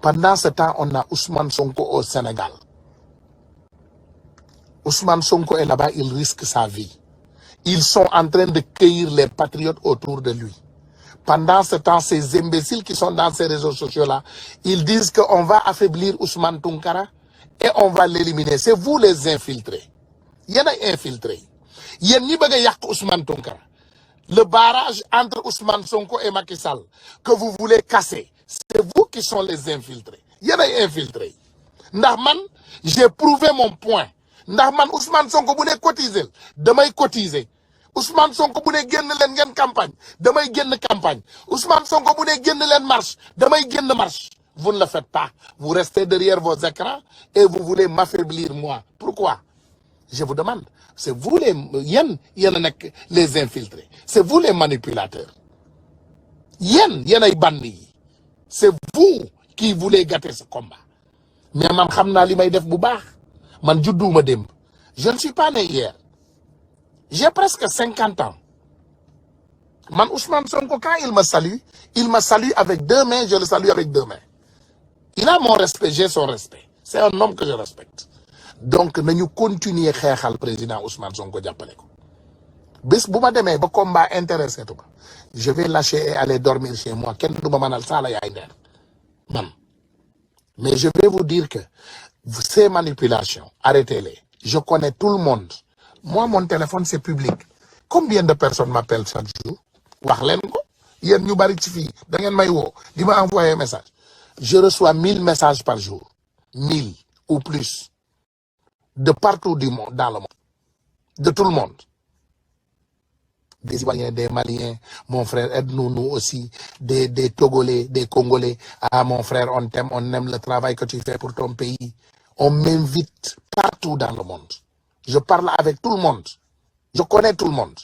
Pendant ce temps, on a Ousmane Sonko au Sénégal. Ousmane Sonko est là-bas, il risque sa vie. Ils sont en train de cueillir les patriotes autour de lui. Pendant ce temps, ces imbéciles qui sont dans ces réseaux sociaux-là, ils disent qu'on va affaiblir Ousmane Tounkara et on va l'éliminer. C'est vous les infiltrés. Il y en a infiltrés. Il y a ni Ousmane Tounkara. Le barrage entre Ousmane Sonko et Macky Sall que vous voulez casser, c'est vous qui sont les infiltrés. Il y en a infiltrés. Ndahman, j'ai prouvé mon point. Ndahman, Ousmane Sonko, vous ne cotisez. Demain, cotisez. Ousmane Sonko, vous ne gagnez campagne. Demain, gagnez campagne. Ousmane Sonko, vous ne gagnez marche. Demain, gagnez marche. Vous ne le faites pas. Vous restez derrière vos écrans et vous voulez m'affaiblir moi. Pourquoi? Je vous demande. C'est vous les infiltrés. C'est vous les manipulateurs. C'est vous qui voulez gâter ce combat. Mais man xamna limay def bu baax. Man juddouma demb. Je ne suis pas né hier. J'ai presque 50 ans. Man Ousmane Sonko, quand il me salue avec deux mains, je le salue avec deux mains. Il a mon respect, j'ai son respect. C'est un homme que je respecte. Donc, nous continuons à faire le président Ousmane Sonko. Bis bu ma demee ba combat intéressé tout, je vais lâcher et aller dormir chez moi. Kenn du ma manal sala yaay ndeer man. Mais je vais vous dire que ces manipulations, arrêtez-les. Je connais tout le monde. Moi, mon téléphone, c'est public. Combien de personnes m'appellent chaque jour? Wax leen ko. Yéen ñu bari ci fii da ngeen may woo di ma envoyer un message. Je reçois 1000 messages par jour. 1000 ou plus. De partout du monde, dans le monde. De tout le monde. Des Ivoiriens, des Maliens, mon frère, aide-nous, nous aussi, des Togolais, des Congolais. Ah, mon frère, on t'aime, on aime le travail que tu fais pour ton pays. On m'invite partout dans le monde. Je parle avec tout le monde. Je connais tout le monde.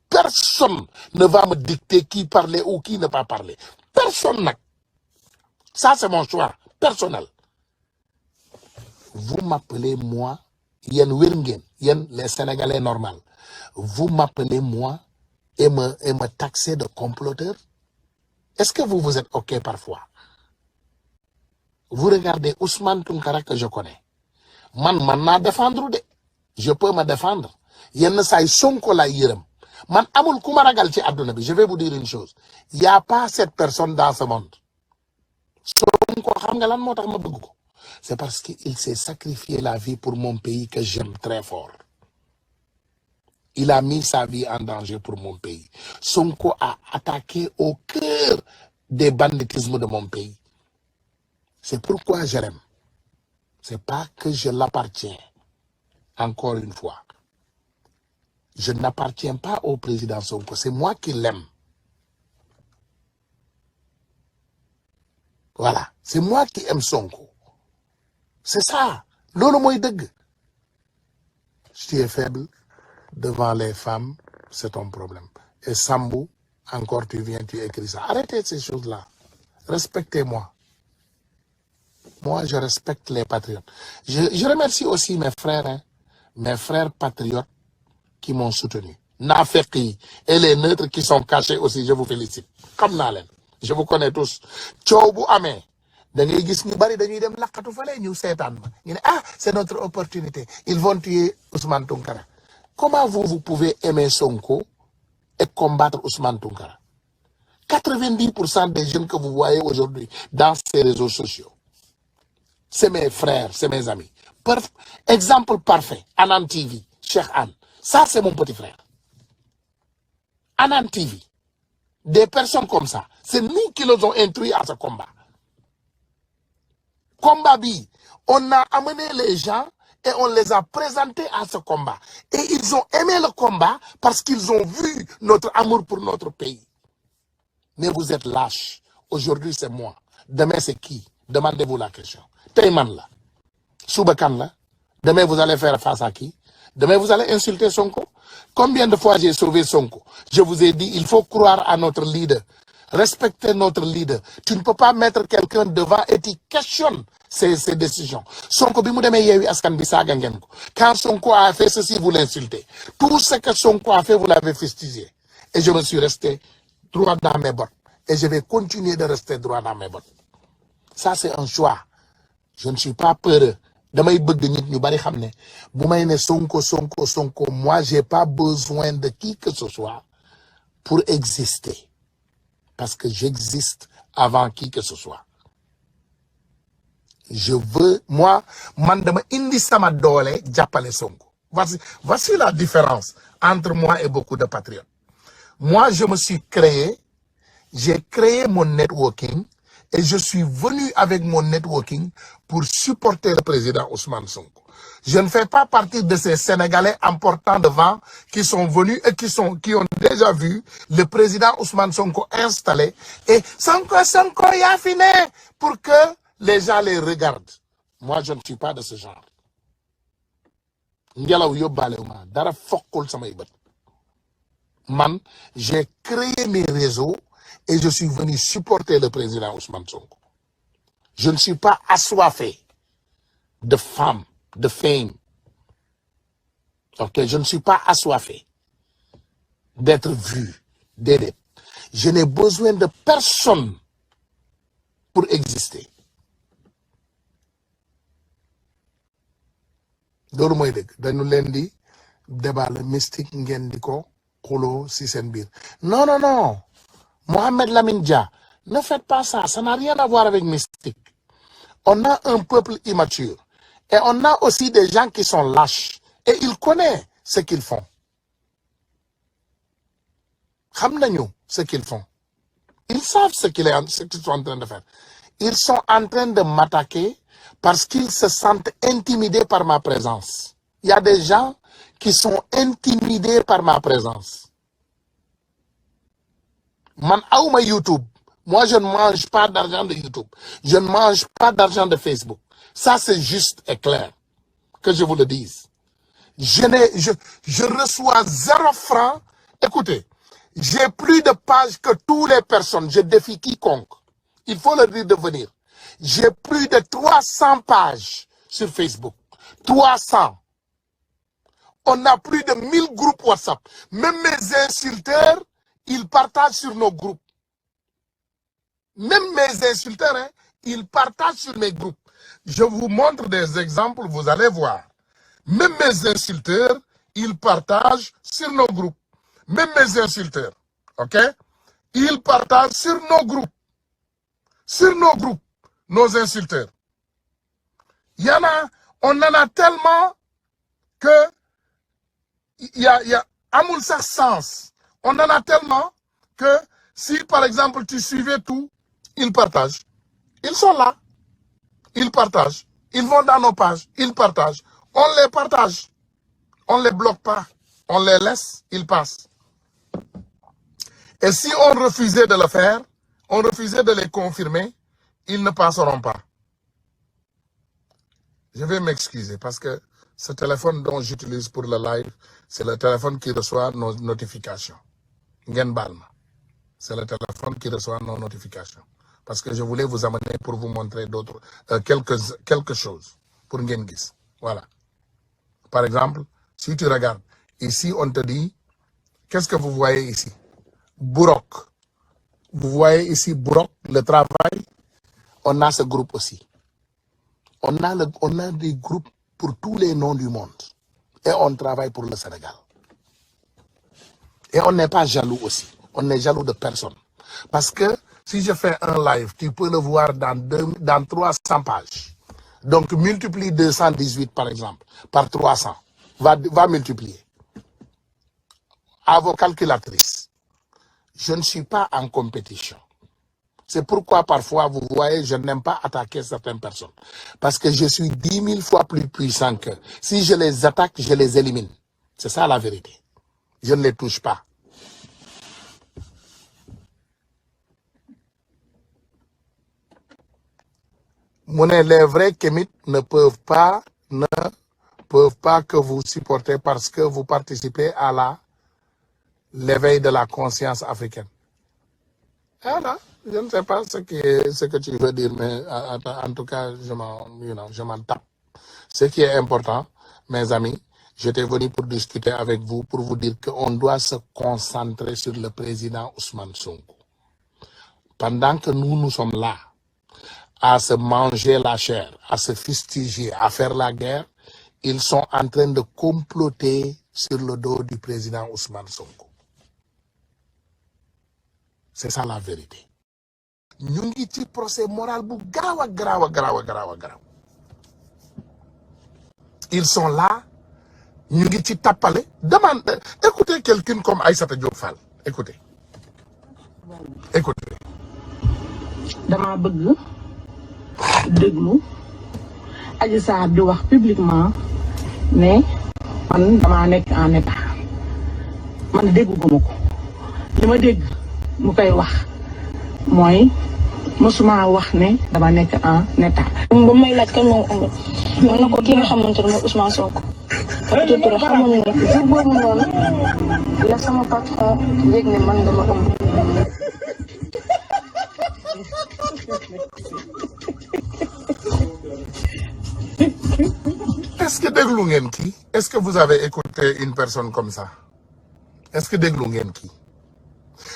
Personne ne va me dicter qui parler ou qui ne pas parler. Personne n'a. Ça, c'est mon choix personnel. Vous m'appelez moi, Yen Wirngen, Yen les Sénégalais normaux. Vous m'appelez moi et me taxez de comploteur? Est-ce que vous êtes OK parfois? Vous regardez Ousmane Tounkara que je connais. Man na défendre de. Je peux me défendre. Yen say Sonko la yirem. Man amul kuma ragal ci aduna bi. Je vais vous dire une chose. Il n'y a pas cette personne dans ce monde. Sonko xam nga lan motax ma bëgg ko. C'est parce qu'il s'est sacrifié la vie pour mon pays que j'aime très fort. Il a mis sa vie en danger pour mon pays. Sonko a attaqué au cœur des banditismes de mon pays. C'est pourquoi je l'aime. C'est pas que je l'appartiens. Encore une fois. Je n'appartiens pas au président Sonko. C'est moi qui l'aime. Voilà. C'est moi qui aime Sonko. C'est ça. Lolo moy deug. Si tu es faible devant les femmes, c'est ton problème. Et Sambou, encore tu viens, tu écris ça. Arrêtez ces choses-là. Respectez-moi. Moi, je respecte les patriotes. Je remercie aussi mes frères, hein, mes frères patriotes qui m'ont soutenu. Nafeki et les neutres qui sont cachés aussi, je vous félicite. Comme Nalen. Je vous connais tous. Tchoubu Amé. da ngay gis ñu bari dañuy dem laqatu fale ñu seetaan ma ñu ne ah c'est notre opportunité ils vont tuer Ousmane Tounkara. Comment vous pouvez aimer Sonko et combattre Ousmane Tounkara? 90% des jeunes que vous voyez aujourd'hui dans ces réseaux sociaux, c'est mes frères, c'est mes amis. Exemple parfait, Anan TV, Cheikh Anne. Ça, c'est mon petit frère. Anan TV. Des personnes comme ça. C'est nous qui les ont instruits à ce combat. Combat B, on a amené les gens et on les a présentés à ce combat. Et ils ont aimé le combat parce qu'ils ont vu notre amour pour notre pays. Mais vous êtes lâches. Aujourd'hui, c'est moi. Demain, c'est qui? Demandez-vous la question. Tayman là. Soubakan là. Demain, vous allez faire face à qui? Demain, vous allez insulter Sonko. Combien de fois j'ai sauvé Sonko? Je vous ai dit, il faut croire à notre leader. Respecter notre leader. Tu ne peux pas mettre quelqu'un devant et tu questionnes ses décisions. Sonko, quand Sonko a fait ceci, vous l'insultez. Tout ce que Sonko a fait, vous l'avez fustigé. Et je me suis resté droit dans mes bottes. Et je vais continuer de rester droit dans mes bottes. Ça, c'est un choix. Je ne suis pas peureux. Moi, j'ai pas besoin de qui que ce soit pour exister. Parce que j'existe avant qui que ce soit. Je veux, moi, mandama indi sama dole diapale Sonko. Voici la différence entre moi et beaucoup de patriotes. Moi, je me suis créé, j'ai créé mon networking et je suis venu avec mon networking pour supporter le président Ousmane Sonko. Je ne fais pas partie de ces Sénégalais importants devant qui sont venus et qui ont déjà vu le président Ousmane Sonko installé et Sonko y a fini pour que les gens les regardent. Moi, je ne suis pas de ce genre. Man, j'ai créé mes réseaux et je suis venu supporter le président Ousmane Sonko. Je ne suis pas assoiffé de femmes, de fame. Ok, je ne suis pas assoiffé d'être vu, d'aider. Je n'ai besoin de personne pour exister. Loolu mooy dëgg dañu leen di débat le mystique ngeen di ko xuloo si seen biir. Non, non, non. Mohamed Lamine Dia, ne faites pas ça. Ça n'a rien à voir avec mystique. On a un peuple immature. Et on a aussi des gens qui sont lâches. Et ils connaissent ce qu'ils font. Xam nañu ce qu'ils font. Ils savent ce qu'ils sont en train de faire. Ils sont en train de m'attaquer parce qu'ils se sentent intimidés par ma présence. Il y a des gens qui sont intimidés par ma présence. Man aouma YouTube. Moi, je ne mange pas d'argent de YouTube. Je ne mange pas d'argent de Facebook. Ça, c'est juste et clair. Que je vous le dise. Je reçois 0 francs. Écoutez, j'ai plus de pages que toutes les personnes. Je défie quiconque. Il faut leur dire de venir. J'ai plus de 300 pages sur Facebook. 300. On a plus de 1000 groupes WhatsApp. Même mes insulteurs, ils partagent sur nos groupes. Même mes insulteurs, hein, ils partagent sur mes groupes. Je vous montre des exemples, vous allez voir. Même mes insulteurs, ils partagent sur nos groupes. Même mes insulteurs, ok? Ils partagent sur nos groupes. Sur nos groupes, nos insulteurs. On en a tellement que il y a amul sax sens. On en a tellement que si, par exemple, tu suivais tout, ils partagent. Ils sont là. Ils partagent. Ils vont dans nos pages. Ils partagent. On les partage. On ne les bloque pas. On les laisse. Ils passent. Et si on refusait de le faire, on refusait de les confirmer, ils ne passeront pas. Je vais m'excuser parce que ce téléphone dont j'utilise pour le live, c'est le téléphone qui reçoit nos notifications. Ngen balma. C'est le téléphone qui reçoit nos notifications. Parce que je voulais vous amener pour vous montrer d'autres, quelque chose. Pour Ngen Gis. Voilà. Par exemple, si tu regardes, ici on te dit, qu'est-ce que vous voyez ici? Bourok. Vous voyez ici Bourok, le travail. On a ce groupe aussi. On a des groupes pour tous les noms du monde. Et on travaille pour le Sénégal. Et on n'est pas jaloux aussi. On n'est jaloux de personne. Parce que si je fais un live, tu peux le voir dans 300 pages. Donc multiplie 218 par exemple, par 300. Va multiplier. À vos calculatrices. Je ne suis pas en compétition. C'est pourquoi parfois, vous voyez, je n'aime pas attaquer certaines personnes. Parce que je suis 10 000 fois plus puissant qu'eux. Si je les attaque, je les élimine. C'est ça la vérité. Je ne les touche pas. Les vrais kémites ne peuvent pas que vous supporter parce que vous participez à l'éveil de la conscience africaine. Voilà. Je ne sais pas ce que tu veux dire, mais en tout cas, je m'en tape. Ce qui est important, mes amis, j'étais venu pour discuter avec vous, pour vous dire qu'on doit se concentrer sur le président Ousmane Sonko. Pendant que nous sommes là, à se manger la chair, à se fustiger, à faire la guerre, ils sont en train de comploter sur le dos du président Ousmane Sonko. C'est ça la vérité. Ñu ngi ci procès moral bu garaaw a garaaw. Ils sont là, ñu ngi ci tapale. Écoutez quelqu'un comme Aïssata Diop Fall. Écoutez. Dama bëgg déglu Adji Sarr di wax publiquement ne man dama nekk en état. Man dégguma ko. Li ma dégg mu koy wax mooy mosuma wax ne dama nekk en état. ba may laaj kan moom am man na ko ki nga xamante ne mooy Ousmane Sonko. peut-être que xamoon ne jour boobu noonu la sama patron yëg ne man dama am. Est-ce que déglu ngeen kii? Est-ce que vous avez écouté une personne comme ça? Est-ce que déglu ngeen kii?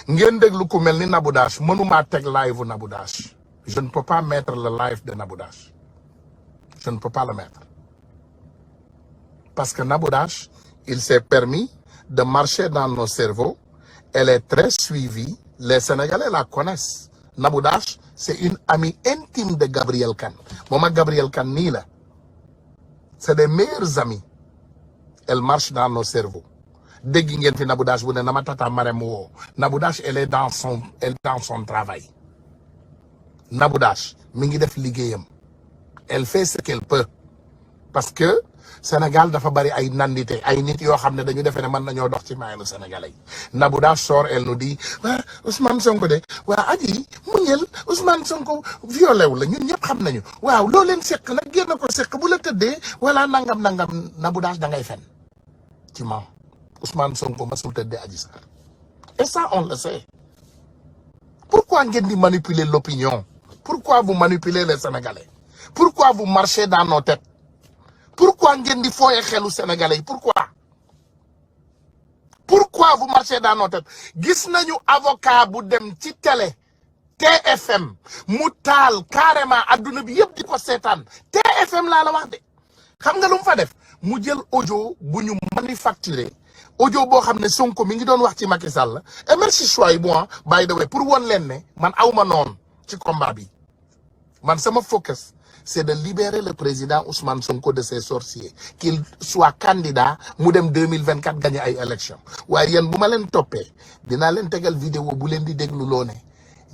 Ngeen déglu ku mel ni Nabou Dash mënuma teg live Nabou Dash. Je ne peux pas mettre le live de Nabou Dash. Je ne peux pas le mettre. Parce que Nabou Dash, il s'est permis de marcher dans nos cerveaux. Elle est très suivie. Les Sénégalais la connaissent. Nabou Dash, c'est une amie intime de Gabriel Kane. Moi, Gabriel Kane, ni là. C'est des meilleurs amis. Elle marche dans nos cerveaux. Dès que vous Nabou Dash, vous n'avez pas Nabou Dash, elle est dans son travail. Nabou Dash, mingi def liggéeyam. Elle fait ce qu'elle peut. Parce que Sénégal dafa bari ay nandité, ay nit yoo xam ne dañu defee ne mën nañoo dox ci maayanu Sénégalais. Nabou Dash sort, elle nous dit, Ousmane Sonko de, Adji, muñel, Ousmane Sonko violé wu la, ñun ñëpp xam nañu. Waaw, loo leen sekk nag génn ko sekk bu la tëddee, voilà nangam, Nabou Dash da ngay fen. Ci ma Ousmane Sonko masul tëddee Adji Sarr. Et ça, on le sait. Pourquoi ngeen di manipuler l'opinion? Pourquoi vous manipulez les Sénégalais? Pourquoi vous marchez dans nos têtes? Pourquoi ngeen di fooye xelu Sénégalais? Pourquoi vous marchez dans nos têtes? Gis nañu avocat bu dem ci télé TFM mu taal carrément adduna bi yëpp di ko seetaan. TFM laa la wax de. Xam nga lu mu fa def? Mu jël audio bu ñu manufacturé. Audio boo xam ne Sonko mi ngi doon wax ci Macky Sall. Et merci choix yi bon, by the way, pour won leen ne man awma noonu ci combat bi. Man sama focus, c'est de libérer le président Ousmane Sonko de ses sorciers, qu'il soit candidat mu dem 2024 gagner ay élection. Waaye yéen bu ma leen toppee dinaa leen tegal vidéo bu leen di déglu loo ne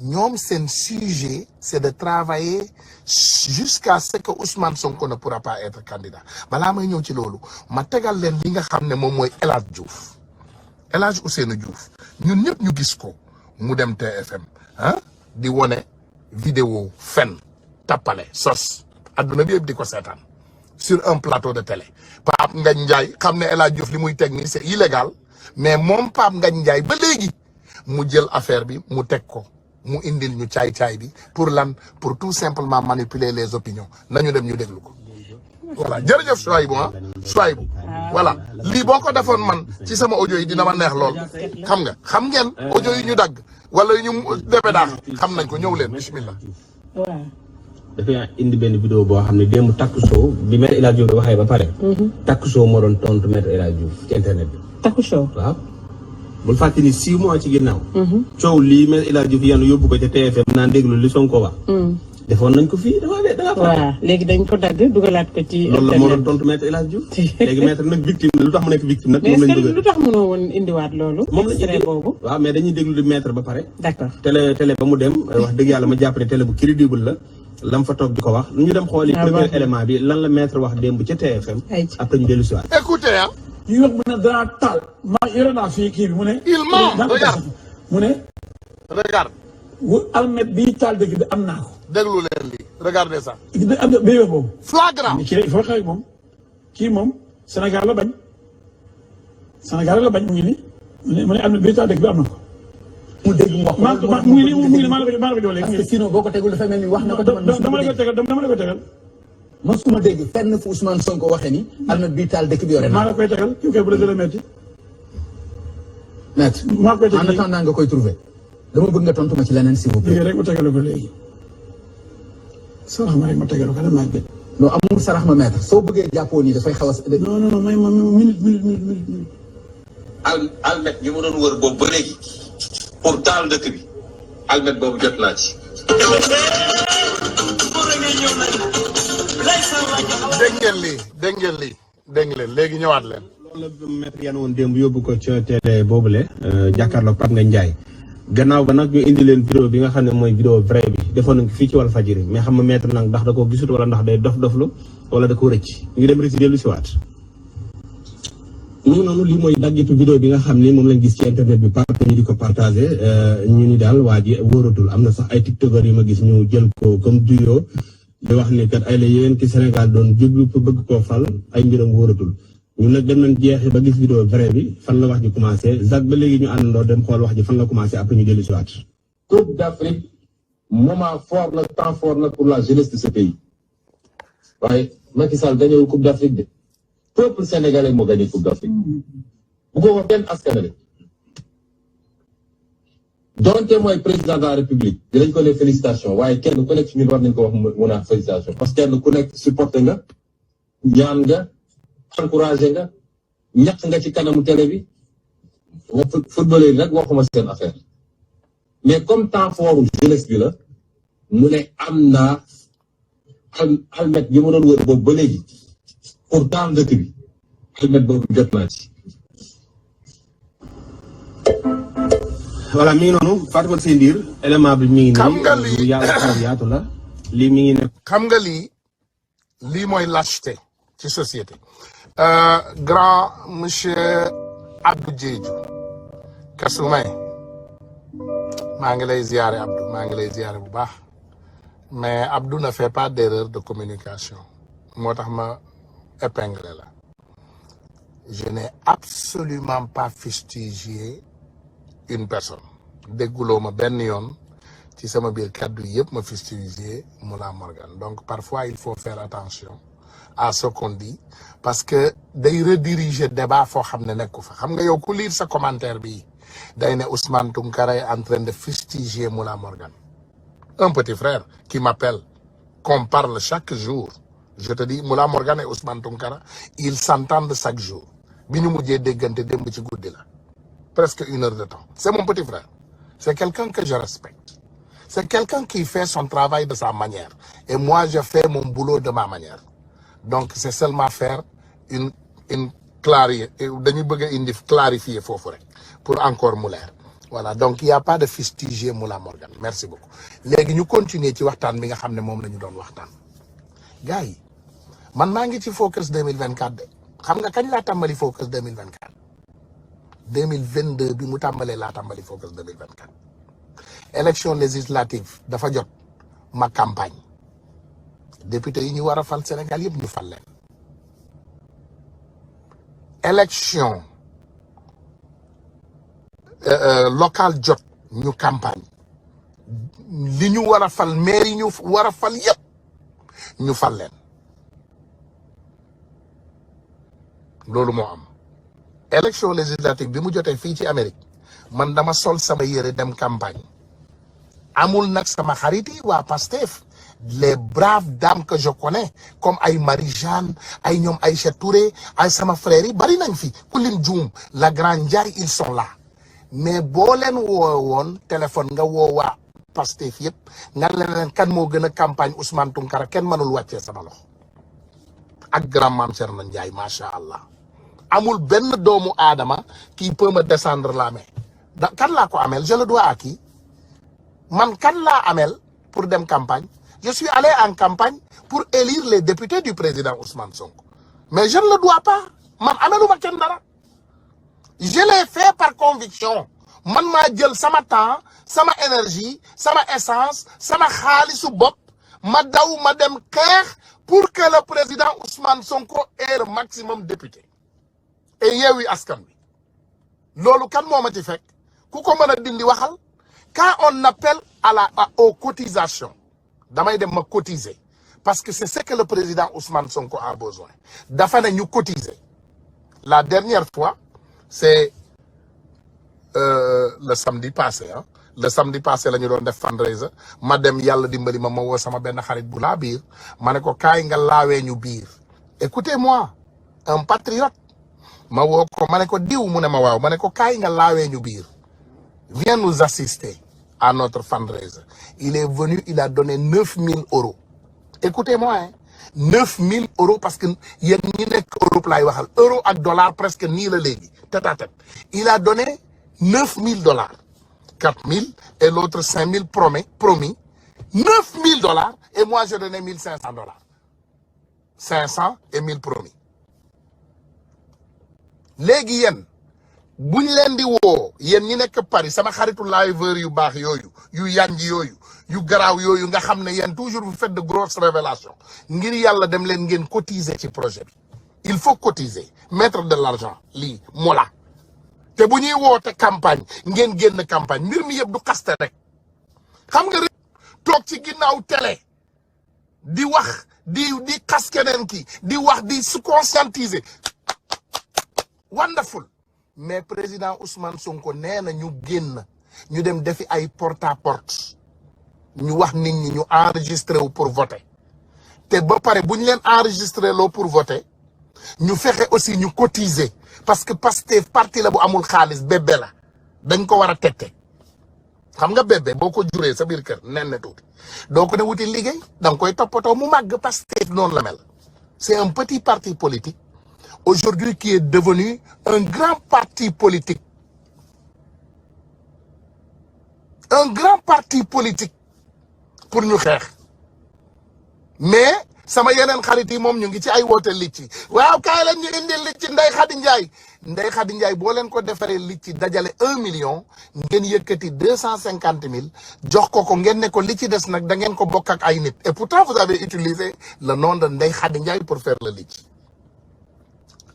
ñoom seen sujet c'est de travailler jusqu'à ce que Ousmane Sonko ne pourra pas être candidat. Balaa may ñëw ci loolu ma tegal leen li nga xam ne moom mooy El Hadj Diouf, El Hadj Ousseynou Diouf ñun ñëpp ñu gis ko mu dem TFM di wone vidéo fen tapale sos adduna bi yëpp di ko seetaan sur un plateau de télé. Pape Ngagne Ndiaye xam ne El Hadj Diouf li muy teg nii c'est illégal, mais moom Pape Ngagne Ndiaye ba léegi mu jël affaire bi mu teg ko mu indil ñu caay-caay bi pour lan, pour tout simplement manipuler les opinions. Nañu dem ñu déglu ko. Voilà jërëjëf Souaïbou Souaïbou voilà lii boo ko defoon man ci sama audio yi dina ma neex lool. xam ngeen audio yi ñu dagg wala ñu débé daax xam nañ ko, ñëw leen bismillah. waaw dafay indi benn vidéo boo xam ne démb takku soo bi maître El Hadji Diouf waxee ba pare. takku soo moo doon tontu maître El Hadji Diouf ci internet bi. takku show waaw. bul fàtte ni 6 mois ci ginnaaw. coow lii maître El Hadji Diouf yàlla yóbbu ko ca TFM naan déglu li Sonko wax. defoon nañ ko fii dafa waaw léegi dañ ko dagg dugalaat ko ci. loolu la moo doon tontu maître El Hadji Diouf. léegi maître nag victime la lu tax mu nekk victime nag. moom lañ bëgg lu tax mënoo woon indiwaat loolu. moom lañ indi boobu. waaw mais dañuy déglu di maître ba pare. d'accord télé ba mu dem wax dëgg yàlla ma jàpp ne télé bu crédible la. lam fa toog di ko wax ñu dem xooli premier élément bi lan la maître wax démb ca TFM. après ñu dellu si waat. écoutez ah. ñu wax mu ne danaa taal maa yore naa fii kii bi mu ne. il ment regarde mu ne. regarde. almet bii taal dëgg bi am naa ko. déglu leen lii regardez ça. am na béykat boobu. flagrant. kii il faut que moom kii moom Sénégal la bañ. Sénégal la bañ mu ngi nii mu ne almet bii taal dëgg bi am na ko. mu dégg mu wax mu ngi nii mu ngi nii maa la ko jox léegi. parce que sinon boo ko tegul dafay mel ni wax na ko. dama la ko tegal. mosuma dégg fenn fu Ousmane Sonko waxee ni almet bii taal dëkk bi yore naa. maa la koy tegal kii koy bu la gën a métti. maître maa koy tegal en attendant nga koy trouver. dama bëgg nga tontu ma ci leneen s'il vous plaît. léegi rek ma tegal ko léegi. sarax ma rek ma tegal ko dama gën. non amul sarax ma maître soo bëggee jàppoo nii dafay xaw a. non may ma minute. almet gi ma doon wër boobu ba léegi pour taal dëkk bi almet boobu jot naa ci. dégg ngeen leen léegi ñëwaat leen. loolu la maître yan woon démb yóbbu ko ca télé boobule jàkkaarloog Pape Ngagne Ndiaye gannaaw ba nag ñu indi leen vidéo bi nga xam ne mooy vidéo vrai bi defoon nañ ko fii ci Walfadjri mais xam nga maître nag ndax da koo gisut wala ndax day dof-doflu wala da ko rëcc ñu dem rëcc dellu si waat. ñu noonu lii mooy daggitu vidéo bi nga xam ni moom lañ gis ci internet bi partout ñu di ko partagé ñu ni daal waa ji wóoratul am na sax ay tiktokers yu ma gis ñu jël ko comme duo di wax ni kat ay la yéen ci Sénégal doon jublu pour bëgg koo fal ay mbiram wóoratul ñun nag dem nañ jeexi ba gis vidéo vrai bi fan la wax ji commencé Zak ba léegi ñu àndandoo dem xool wax ji fan la commencé après ñu dellu si waat. Coupe d'Afrique moment fort la temps fort la pour la jeunesse de ce pays waaye Macky Sall gañewul Coupe d'Afrique de peuple sénégalais moo gagné Coupe d'Afrique bu ko wax kenn askanale donte mooy président de la République dinañ ko ne félicitation waaye kenn ku nekk ci ñun war nañ ko wax mun a félicitation parce que kenn ku nekk supporté nga ñaan nga encouragé nga ñaq nga ci kanamu télé bi footballeur yi nag waxuma seen affaire mais comme temps fort jeunesse bi la mu ne am naa almet gi ma doon wër boobu ba léegi pour taal dëkk bi almet boobu jot naa ci. voilà mi ngi noonu Fatou Seye Ndir élément bi mi ngi nii. xam nga lii yaatu la lii mi ngi nekk. xam nga lii mooy lâcheté ci société. grand monsieur Abdou Diédhiou Kasumay maa ngi lay ziare Abdou maa ngi lay ziare bu baax mais Abdou ne fait pas d'erreur de communication moo tax ma épinglé la je n'ai absolument pas fustigé une personne dégguloo ma benn yoon ci sama biir kàddu yëpp ma fustigé Mollah Morgan donc parfois il faut faire attention à ce qu'on dit parce que day rediriger débat foo xam ne nekku fa xam nga yow ku lire sa commentaire bi day ne Ousmane Tounkara est en train de fustiger Mollah Morgan un petit frère qui m'appelle qu'on parle chaque jour je te dis Mollah Morgan et Ousmane Tounkara ils s'entendent chaque jour bi ñu mujjee déggante démb ci guddi la presque 1 heure de temps c'est mon petit frère c'est quelqu'un que je respecte c'est quelqu'un qui fait son travail de sa manière et moi je fais mon boulot de ma manière donc c'est seulement faire une dañuy bëgg a indi clarifier foofu rek pour encore mu leer voilà donc il y a pas de fustiger Mollah Morgan merci beaucoup léegi ñu continuer ci waxtaan bi nga xam ne moom la ñu doon waxtaan gars yi man maa ngi ci focus 2024 de xam nga kañ laa tàmbali focus 2024 2022 bi mu tàmbalee laa tàmbali focus 2024 élection législative dafa jot ma campagne député yi ñu war a fal Sénégal yëpp ñu fal leen élection locale jot ñu campagne li ñu war a fal maire yi ñu war a fal yëpp ñu fal leen loolu moo am élection législative bi mu jotee fii ci Amérique man dama sol sama yére dem campagne amul nag sama xarit yi waa Pastef les braves dames que je connais comme ay Marie-Jeanne ay ñoom Aïcha Touré ay sama frères yi bari nañ fi ku lim juum la Grande Ndiaye ils sont là mais boo leen woowoon téléphone nga woowaa Pastef yëpp nga leen kan moo gën a campagne Ousmane Tounkara kenn mënul wàccee sama loxo ak grand Mame Thierno Ndiaye macha allah amul benn doomu aadama qui peut me descendre la main kan laa ko amel je le dois à qui man kan laa amel pour dem campagne je suis allé en campagne pour élire les députés du président Ousmane Sonko mais je ne le dois pas man ameluma kenn dara je l'ai fait par conviction man maa jël sama temps sama énergie sama essence sama xaalisu bopp ma daw ma dem xeex pour que le président Ousmane Sonko ait le maximum député et Yewwi Askan Wi loolu kan moo ma ci fekk ku ko mën a dindi waxal quand on appelle aux cotisations damay dem ma cotiser parce que c'est ce que le président Ousmane Sonko a besoin dafa ne ñu cotiser la dernière fois c'est le samedi passé ah le samedi passé la ñu doon def fundraiser ma dem yàlla dimbali ma woo sama benn xarit bu laa biir ma ne ko kaay nga laawee ñu biir écoutez-moi un patriote ma woo ko ma ne ko diw mu ne ma waaw ma ne ko kaay nga laawee ñu biir viens nous assister à notre fundraiser il est venu il a donné 9000 euros écoutez-moi hein 9000 euros parce que yéen ñi nekk Europe laay waxal euro ak dollar presque nii la léegi tête à tête il a donné 9000 dollars 4000 et l'autre 5000 promis 9000 dollars et moi je donnais 1500 dollars 500 et 1000 promis léegi yéen buñ leen di woo yéen ñi nekk Paris sama xaritu liveur yu baax yooyu yu yanj yooyu yu garaaw yooyu nga xam ne yéen toujours vous faites de grosses révélations ngir yàlla dem leen ngeen cotiser ci projet bi il faut cotiser mettre de l'argent lii mola te bu ñuy woote campagne ngeen génn campagne mbir mi yëpp du xaste rek xam nga rek toog ci ginnaaw télé di wax di xas keneen ki di wax di se conscientiser wonderful mais président Ousmane Sonko nee na ñu génn ñu dem defi ay porte à porte ñu wax nit ñi ñu enregistré wu pour voter te ba pare bu ñu leen enregistré loo pour voter ñu fexe aussi ñu cotiser parce que Pastef parti la bu amul xaalis bébé la dañ ko war a tette xam nga bébé boo ko juree sa biir kër nen na tuuti doo ko ne wuti liggéey da nga koy toppatoo mu màgg Pastef noonu la mel c'est un petit parti politique aujourd'hui qui est devenu un grand parti politique pour ñu xeex mais sama yeneen xarit yi moom ñu ngi ci ay woote licci waaw kaay la ñu indil licci Ndeye Khady Ndiaye boo leen ko defaree licci dajale 1 million ngeen yëkkati 250 000 jox ko ngeen ne ko li ci des nag da ngeen ko bokk ak ay nit et pourtant vous avez utilisé le nom de Ndeye Khady Ndiaye pour faire le licci.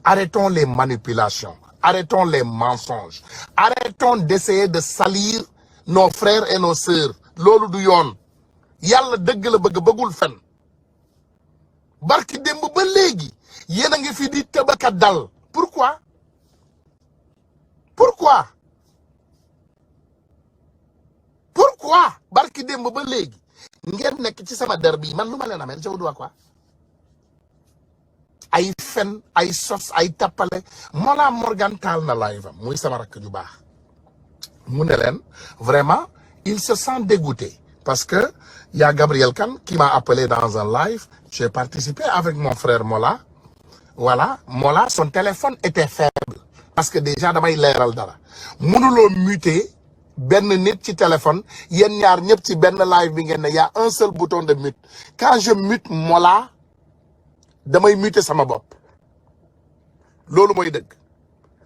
Arrêtons les manipulations, arrêtons les mensonges, arrêtons d'essayer de salir nos frères et nos sœurs loolu du yoon yàlla dëgg la bëggul fen barki démb ba léegi yéen a ngi fi di tëbaka dal pourquoi barki démb ba léegi ngeen nekk ci sama der bi man lu ma leen amee je vous dois quoi ay fen ay sos ay tappale Mollah Morgan taal na live am muy sama rakk ju baax mu ne leen vraiment il se sent dégoûté parce que y a Gabriel Kane qui m'a appelé dans un live j'ai participé avec mon frère Mollah voilà Mollah son téléphone était faible parce que déjà damay leeral dara mënuloo muter benn nit ci téléphone yéen ñaar ñëpp ci benn live bi ngeen ne y a un seul bouton de mute quand je mute Mollah damay muter sama bopp loolu mooy dëgg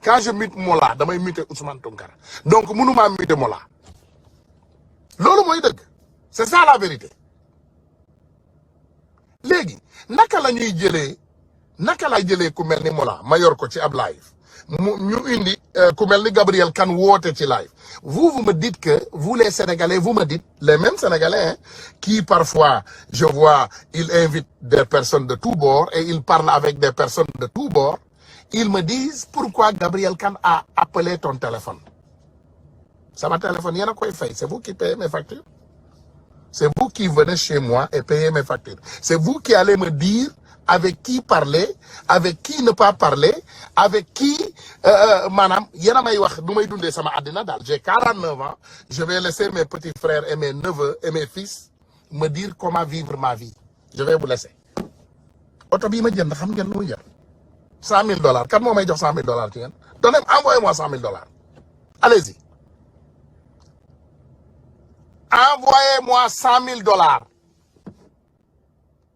quand je mute Mollah damay muter Ousmane Tounkara donc mënumaa muter Mollah loolu mooy dëgg c'est ça la vérité léegi naka lay jëlee ku mel ni Mollah ma yor ko ci ab live ñu indi ku mel ni Gabriel Kane woote ci live vous me dites que vous les Sénégalais vous me dites les mêmes Sénégalais qui parfois je vois ils invitent des personnes de tous bords et ils parlent avec des personnes de tous bords ils me disent pourquoi Gabriel Kane a appelé ton téléphone sama téléphone yéen a koy fay c'est vous qui payez mes factures C'est vous qui venez chez moi et payez mes factures. C'est vous qui allez me dire avec qui parler, avec qui ne pas parler, avec qui madame, yena may wax du may dundé sama adina dal. J'ai 49 ans, je vais laisser mes petits frères et mes neveux et mes fils me dire comment vivre ma vie. Je vais vous laisser. Auto bi ma jënd xam ngeen lu jar $100,000. Kan mo may jox $100,000 ci ngeen? Donnez, envoyez-moi $100,000. Allez-y. Envoyez-moi $100,000.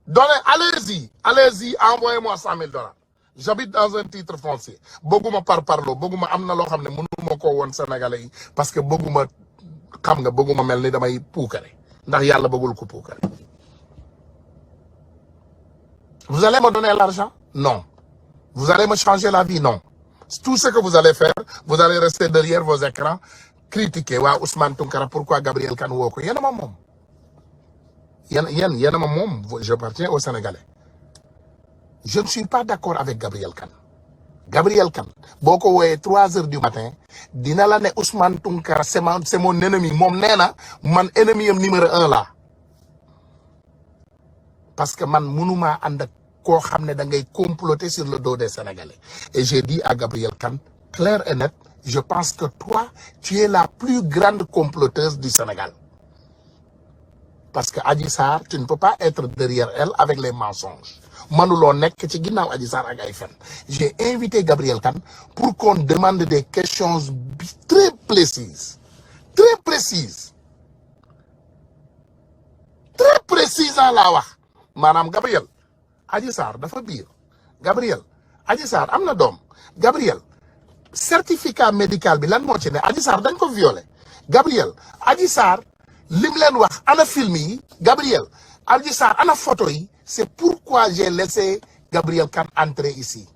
Donnez, allez-y, envoyez-moi $100,000. J'habite dans un titre foncier. Boguma par parlo, boguma amna lo xamne mënuma ko won sénégalais yi parce que boguma xam nga boguma melni damay poukare ndax yalla bëggul ko poukare. Vous allez me donner l'argent? Non. Vous allez me changer la vie? Non. Tout ce que vous allez faire, vous allez rester derrière vos écrans, critiquer wa Ousmane Tounkara pourquoi Gabriel Kane woko yena ma mom. Yena ma mom, je appartiens aux Sénégalais. Je ne suis pas d'accord avec Gabriel Kane. Gabriel Kane, boko woyé 3h du matin, dina la né Ousmane Tounkara c'est mon ennemi. Mom néna man ennemi numéro 1 là. Parce que man mënuma and ak ko xamné da ngay comploter sur le dos des Sénégalais. Et j'ai dit à Gabriel Kane, clair et net, je pense que toi, tu es la plus grande comploteuse du Sénégal. Parce que Adji Sarr, tu ne peux pas être derrière elle avec les mensonges. Manulo nek ci ginnaw Adji Sarr ak ay fen. J'ai invité Gabriel Kane pour qu'on demande des questions très précises. Très précises. Très précises la wax. Madame Gabriel, Adji Sarr dafa biir. Gabriel, Adji Sarr amna dom. Gabriel, certificat médical bi lan mo ci né Adji Sarr dañ ko violer. Gabriel, Adji Sarr lim len wax ana film yi. Gabriel, Adji Sarr ana photo yi. C'est pourquoi j'ai laissé Gabriel Kane entrer ici.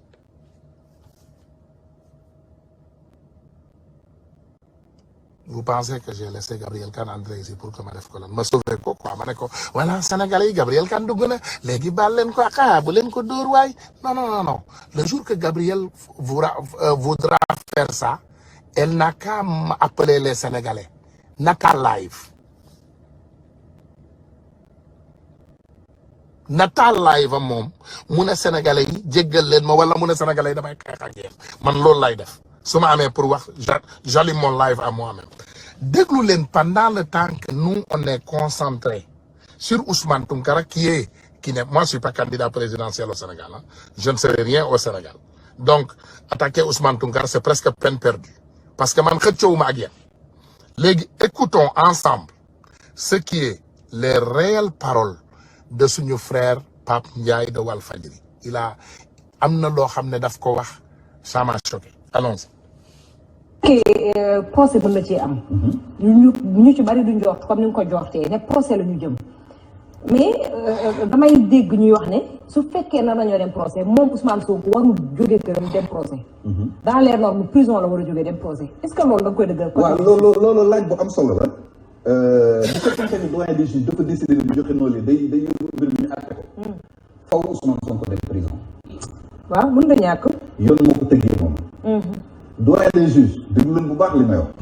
Vous pensez que j'ai laissé Gabriel Kane entrer ici pour que ma def ko lan ma sauver ko quoi ma ne ko voilà Sénégalais Gabriel Kane dugg na léegi baal leen ko ak bu leen ko dóor waay non. Le jour que Gabriel voudra faire ça, elle n'a qu'à appeler les Sénégalais. N'a qu'à live. Natal live mom mune Sénégalais yi jéggal leen ma wala mune Sénégalais yi damay xeex ak yéen man loolu lay def su ma amee pour wax j'allume mon live à moi-même. Déglu leen pendant le temps que nous on est concentré sur Ousmane Tounkara moi je suis pas candidat présidentiel au Sénégal hein. Je ne serai rien au Sénégal. Donc attaquer Ousmane Tounkara c'est presque peine perdue parce que man xëccoowuma ak yéen. Léegi écoutons ensemble ce qui est les réelles paroles de suñu frère Pape Ndiaye de Walfadjri. Il a amna lo xamné daf ko wax ça m'a choqué. Allons-y. Procès bu la ci am. ñu ci bari duñ jox comme ni nga ko joxté né procès la ñu jëm. Mais damay dégg ñuy wax né su féké na nañu dem procès mom Ousmane Sonko waru joggé kërëm dem procès. Dans les normes prison la wara joggé dem procès. Est-ce que loolu da koy dëggal? Waaw loolu laaj bu am solo la. bu fekkente ni doyen des juges dafa décider de joxe noonu day yóbbu mbir mi ñu àtte ko. Faw Ousmane Sonko dem prison. Waaw mën nga ñàkk. Yoon moo ko tëggee moom. Doyen des juges déglu leen bu baax li may wax.